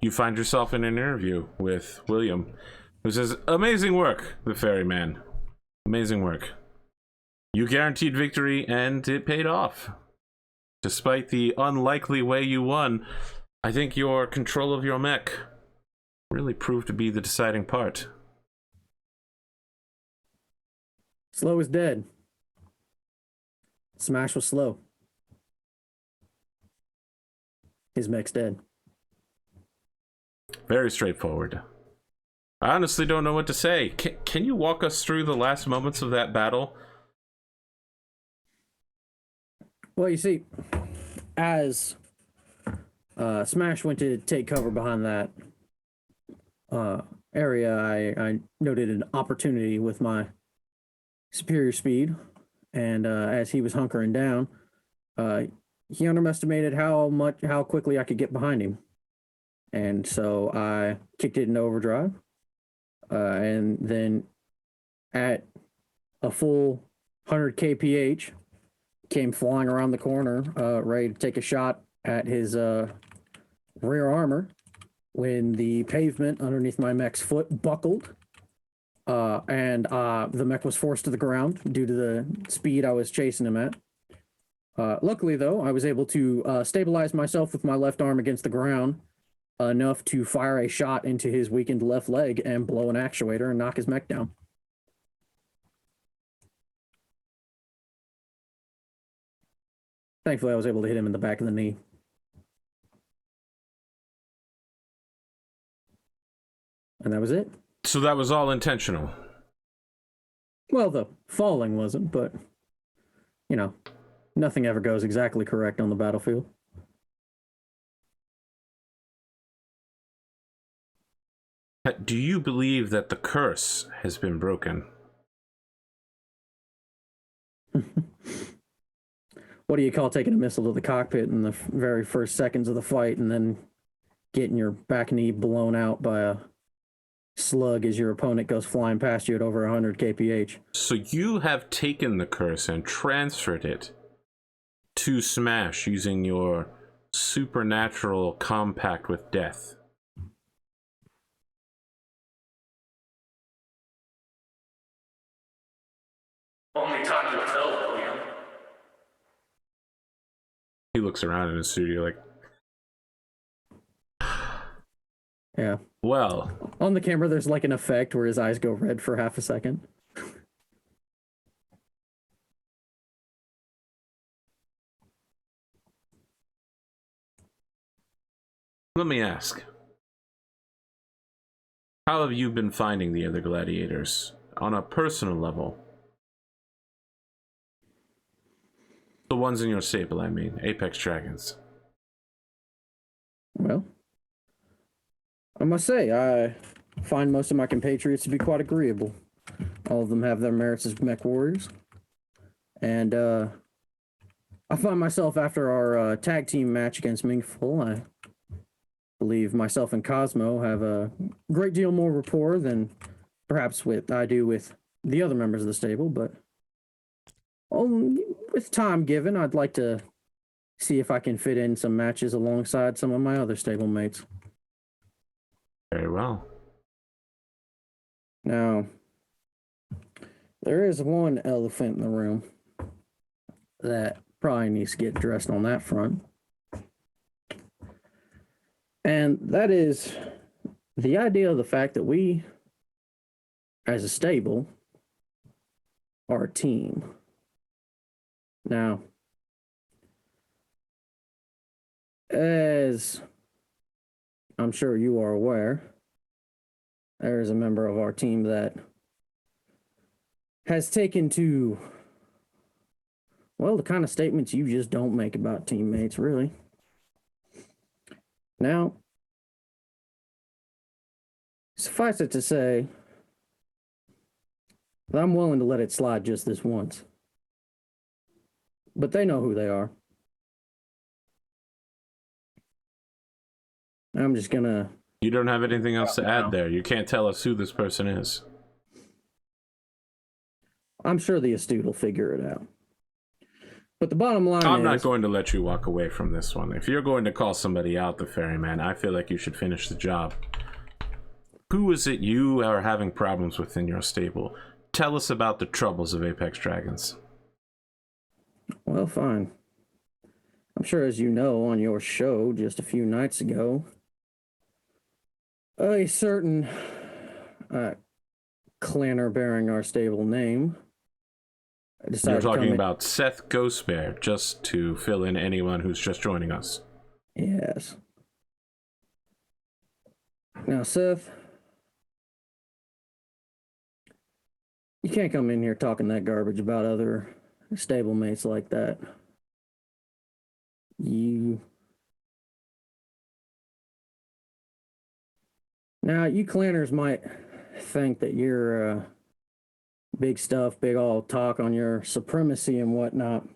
You find yourself in an interview with William, who says, "Amazing work, the ferryman. Amazing work. You guaranteed victory, and it paid off. Despite the unlikely way you won, I think your control of your mech really proved to be the deciding part." Slow is dead. Smash was slow. His mech's dead. Very straightforward. I honestly don't know what to say. Can you walk us through the last moments of that battle? Well, you see, as Smash went to take cover behind that area, I noted an opportunity with my superior speed, and as he was hunkering down, he underestimated how quickly I could get behind him, and so I kicked it into overdrive, and then at a full 100 kph, came flying around the corner, ready to take a shot at his rear armor, when the pavement underneath my mech's foot buckled, and the mech was forced to the ground due to the speed I was chasing him at. Luckily, though, I was able to stabilize myself with my left arm against the ground enough to fire a shot into his weakened left leg and blow an actuator and knock his mech down. Thankfully, I was able to hit him in the back of the knee. And that was it. So that was all intentional. Well, the falling wasn't, but, you know, nothing ever goes exactly correct on the battlefield. Do you believe that the curse has been broken? What do you call taking a missile to the cockpit in the very first seconds of the fight and then getting your back knee blown out by a slug as your opponent goes flying past you at over 100 kph? So you have taken the curse and transferred it to Smash using your supernatural compact with death. Only time will tell, William. He looks around in his studio like, Yeah. well, On the camera, there's like an effect where his eyes go red for half a second. let me ask. How have you been finding the other gladiators on a personal level? The ones in your stable, I mean, Apex Dragons. Well, I must say, I find most of my compatriots to be quite agreeable. All of them have their merits as mech warriors. And I find myself after our tag team match against Mingful, I believe myself and Cosmo have a great deal more rapport than perhaps I do with the other members of the stable, but with time given, I'd like to see if I can fit in some matches alongside some of my other stable mates. Very well. Now, there is one elephant in the room that probably needs to get addressed on that front. And that is the idea of the fact that we, as a stable, are a team. Now, as I'm sure you are aware, there is a member of our team that has taken to, well, the kind of statements you just don't make about teammates, really. Now, suffice it to say that I'm willing to let it slide just this once. But they know who they are. I'm just gonna... You don't have anything else to add there. You can't tell us who this person is. I'm sure the astute will figure it out. But the bottom line I'm not going to let you walk away from this one. If you're going to call somebody out, the Ferryman, I feel like you should finish the job. Who is it you are having problems with in your stable? Tell us about the troubles of Apex Dragons. Well, fine. I'm sure, as you know, on your show just a few nights ago, a certain clanner bearing our stable name decided You're to come talking in. about Seth Ghostbear, just to fill in anyone who's just joining us. Yes. Now, Seth, you can't come in here talking that garbage about other stablemates like that. Now, you clanners might think that you're big stuff, big all talk on your supremacy and whatnot.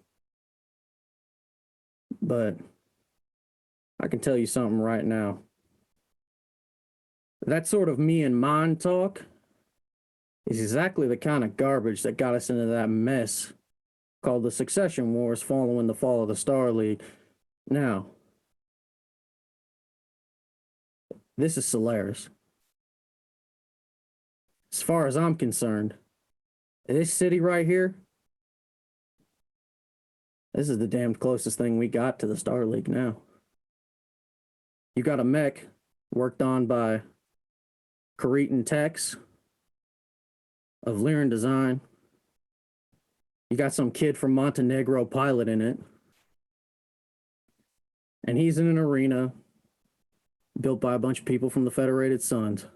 But I can tell you something right now. That sort of me and mine talk is exactly the kind of garbage that got us into that mess called the Succession Wars following the fall of the Star League. Now, this is Solaris. As far as I'm concerned, this city right here, this is the damned closest thing we got to the Star League now. You got a mech worked on by Cretan Techs of Liren Design. You got some kid from Montenegro piloting it. And he's in an arena built by a bunch of people from the Federated Suns.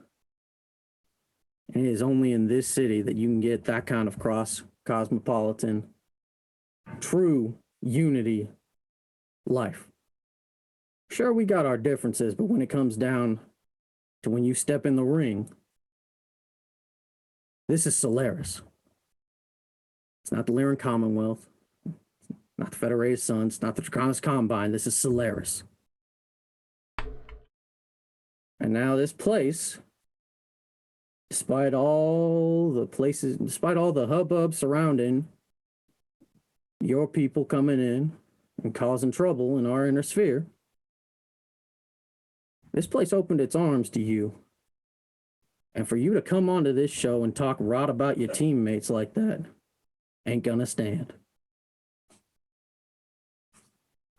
And it is only in this city that you can get that kind of cross-cosmopolitan, true unity life. Sure, we got our differences, but when it comes down to when you step in the ring, this is Solaris. It's not the Lyran Commonwealth, not the Federated Suns, not the Draconis Combine. This is Solaris. And now this place, despite all the hubbub surrounding your people coming in and causing trouble in our inner sphere, this place opened its arms to you. And for you to come onto this show and talk rot about your teammates like that ain't gonna stand.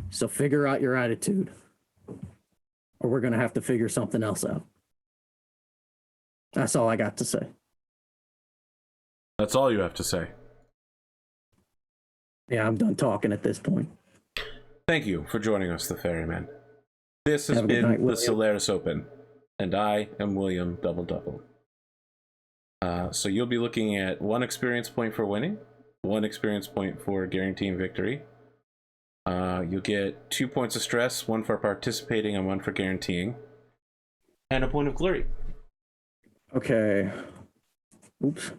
So figure out your attitude, or we're gonna have to figure something else out. That's all I got to say. That's all you have to say. Yeah, I'm done talking at this point. Thank you for joining us, the Ferryman. This has Have a good been night, the William. Solaris Open, and I am William Double Double. So you'll be looking at 1 experience point for winning, 1 experience point for guaranteeing victory. You'll get 2 points of stress, 1 for participating and 1 for guaranteeing, and a point of glory. Okay. Oops.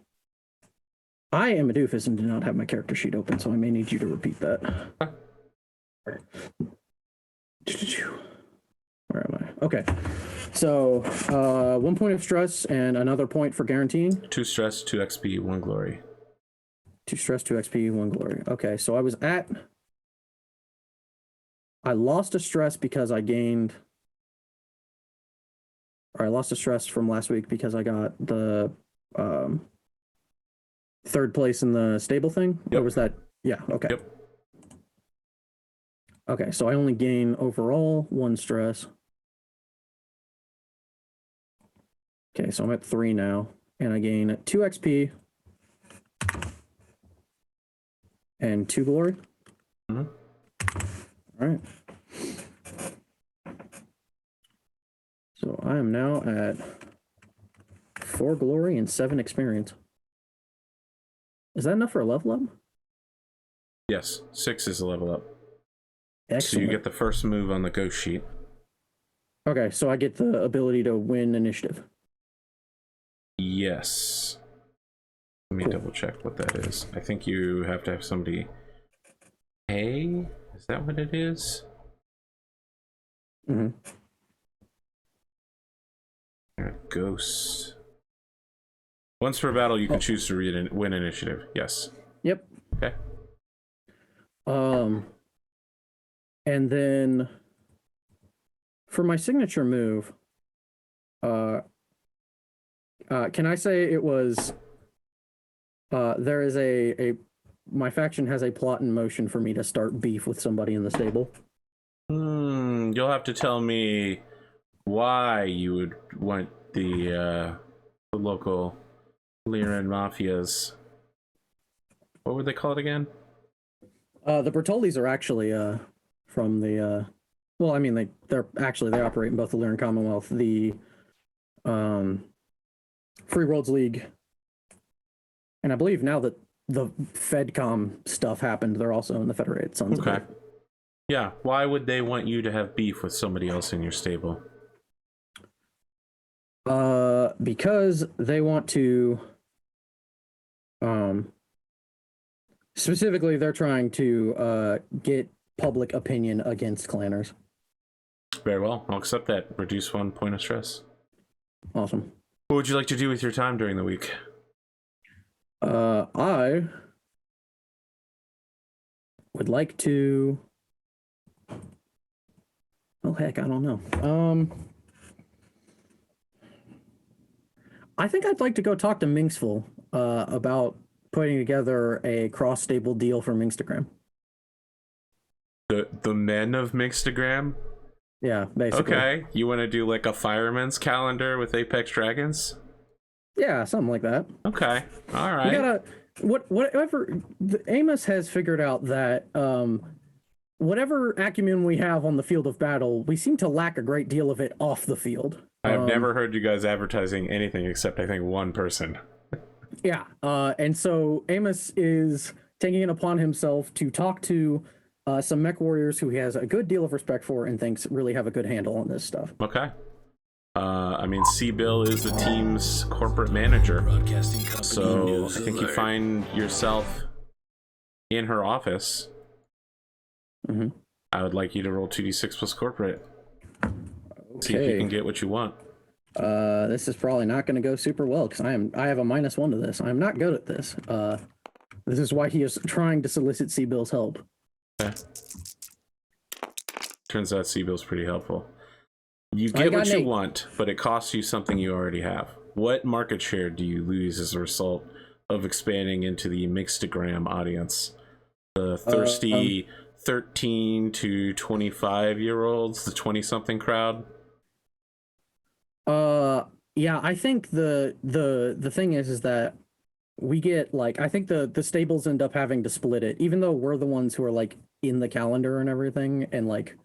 I am a doofus and do not have my character sheet open, so I may need you to repeat that. Where am I? Okay. So, 1 point of stress and another point for guaranteeing. 2 stress, 2 XP, 1 glory. 2 stress, 2 XP, 1 glory. Okay, so I lost a stress because I lost a stress from last week because I got the 3rd place in the stable thing. Yep. Or was that? Yeah, okay. Yep. Okay, so I only gain overall 1 stress. Okay, so I'm at 3 now, and I gain 2 XP and 2 glory. Mm-hmm. All right. So I am now at 4 glory and 7 experience. Is that enough for a level up? Yes, 6 is a level up. Excellent. So you get the first move on the ghost sheet. Okay, so I get the ability to win initiative. Yes. Let me double check what that is. I think you have to have somebody. Hey, is that what it is? Mm-hmm. Ghost. Once per battle, you can choose to win initiative. Yes. Yep. Okay. And then for my signature move, can I say it was? There is my faction has a plot in motion for me to start beef with somebody in the stable. You'll have to tell me why you would want the local Lyran mafias. What would they call it again? The Bertollis are actually from the well, I mean they operate in both the Lyran Commonwealth, the Free Worlds League, and I believe now that the FedCom stuff happened, they're also in the Federated Sons. Okay. Yeah, why would they want you to have beef with somebody else in your stable? Because they want to specifically they're trying to get public opinion against clanners. Very well, I'll accept that. Reduce 1 point of stress. Awesome. What would you like to do with your time during the week? I would like to. Oh heck, I don't know. I think I'd like to go talk to Minxful about putting together a cross-stable deal for Minxtagram. The men of Mixtagram? Yeah, basically. Okay, you want to do like a fireman's calendar with Apex Dragons? Yeah, something like that. Okay, all right. We gotta whatever. Amos has figured out that whatever acumen we have on the field of battle, we seem to lack a great deal of it off the field. I have never heard you guys advertising anything except I think one person. Yeah, and so Amos is taking it upon himself to talk to some mech warriors who he has a good deal of respect for and thinks really have a good handle on this stuff. Okay. I mean, C-Bill is the team's corporate manager, so I think you find yourself in her office. Mm-hmm. I would like you to roll 2d6 plus corporate. See if you can get what you want. This is probably not going to go super well because I have a -1 to this. I'm not good at this. This is why he is trying to solicit C-Bill's help. Okay. Turns out C-Bill's pretty helpful. You get what you want, but it costs you something you already have. What market share do you lose as a result of expanding into the Mixtagram audience? The thirsty 13 to 25-year-olds, the 20-something crowd? Yeah, I think the thing is that we get like I think the stables end up having to split it, even though we're the ones who are like in the calendar and everything, and like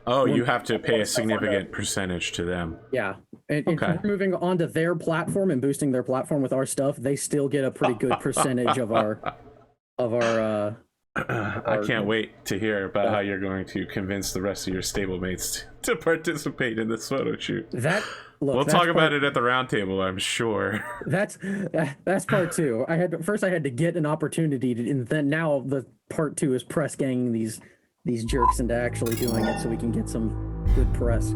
you have to pay a significant percentage to them. Yeah, and if we're moving onto their platform and boosting their platform with our stuff, they still get a pretty good percentage of our I can't wait to hear about how you're going to convince the rest of your stablemates to participate in this photo shoot. We'll talk about it at the round table, I'm sure. That's part 2. I had to get an opportunity to, and then now the part 2 is press ganging these jerks into actually doing it so we can get some good press.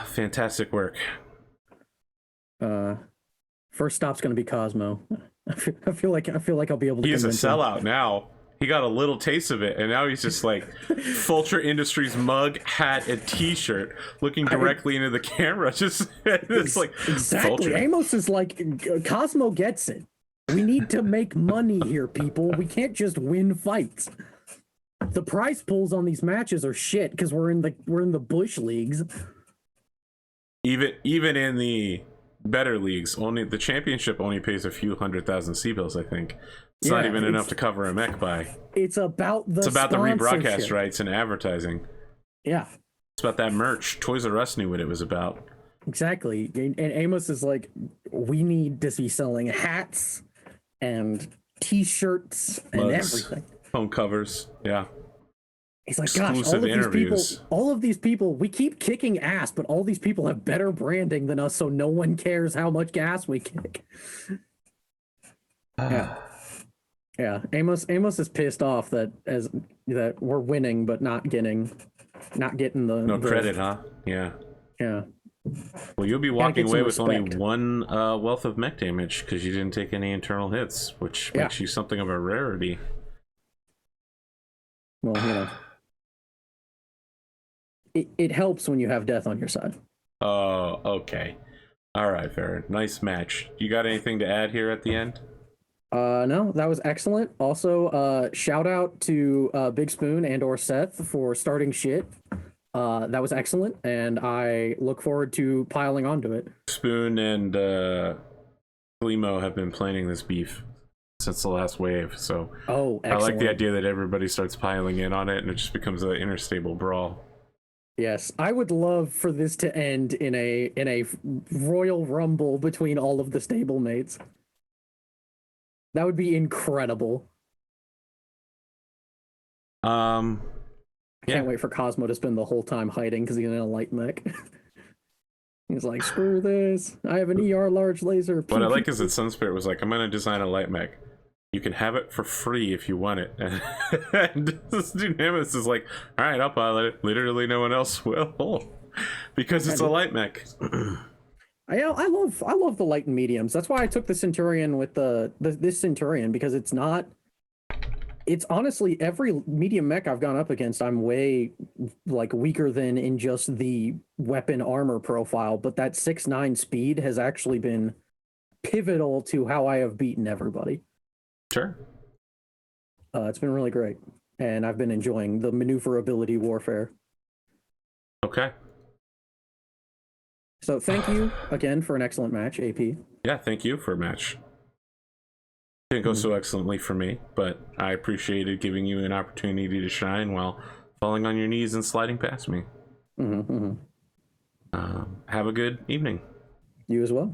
Fantastic work. First stop's going to be Cosmo. I feel like I'll be able to. He's a sellout now. He got a little taste of it, and now he's just like Fulcher Industries mug, hat, and T-shirt, looking directly into the camera. Just it's like exactly. Fulcher. Amos is like Cosmo gets it. We need to make money here, people. We can't just win fights. The prize pools on these matches are shit because we're in the bush leagues. Even in the better leagues, only the championship only pays a few 100,000 C-bills, I think. It's not even enough to cover a mech buy. It's about the rebroadcast rights and advertising. Yeah. It's about that merch. Toys R Us knew what it was about. Exactly. And Amos is like, we need to be selling hats and T-shirts and Mugs, everything. phone covers. Yeah. He's like, gosh, Exclusive interviews. all of these people, we keep kicking ass, but all these people have better branding than us, so no one cares how much gas we kick. Yeah. Yeah. Amos is pissed off that we're winning, but not getting the Credit, huh? Yeah. Yeah. Well, you'll be walking away with only respect. one wealth of mech damage because you didn't take any internal hits, which makes you something of a rarity. Well, you know. It helps when you have death on your side. Oh, okay. All right, fair. Nice match. You got anything to add here at the end? No, that was excellent. Also, shout out to Big Spoon and or Seth for starting shit. That was excellent, and I look forward to piling onto it. Spoon and Limo have been planning this beef since the last wave, so excellent. I like the idea that everybody starts piling in on it, and it just becomes an interstable brawl. Yes, I would love for this to end in a royal rumble between all of the stablemates. That would be incredible. I can't wait for Cosmo to spend the whole time hiding because he's in a light mech. He's like, screw this. I have an ER large laser. What I like is that Sunspirit was like, I'm going to design a light mech. You can have it for free if you want it. And this dude Nimbus is like, all right, I'll pilot it. Literally no one else will. Because it's a light mech. I love the light and mediums. That's why I took the Centurion with this Centurion, because it's honestly every medium mech I've gone up against, I'm way like weaker than in just the weapon armor profile, but that 6'9" speed has actually been pivotal to how I have beaten everybody. Sure. It's been really great, and I've been enjoying the maneuverability warfare. Okay. So thank you again for an excellent match, AP. Yeah, thank you for a match. Didn't go so excellently for me, but I appreciated giving you an opportunity to shine while falling on your knees and sliding past me. Have a good evening. You as well.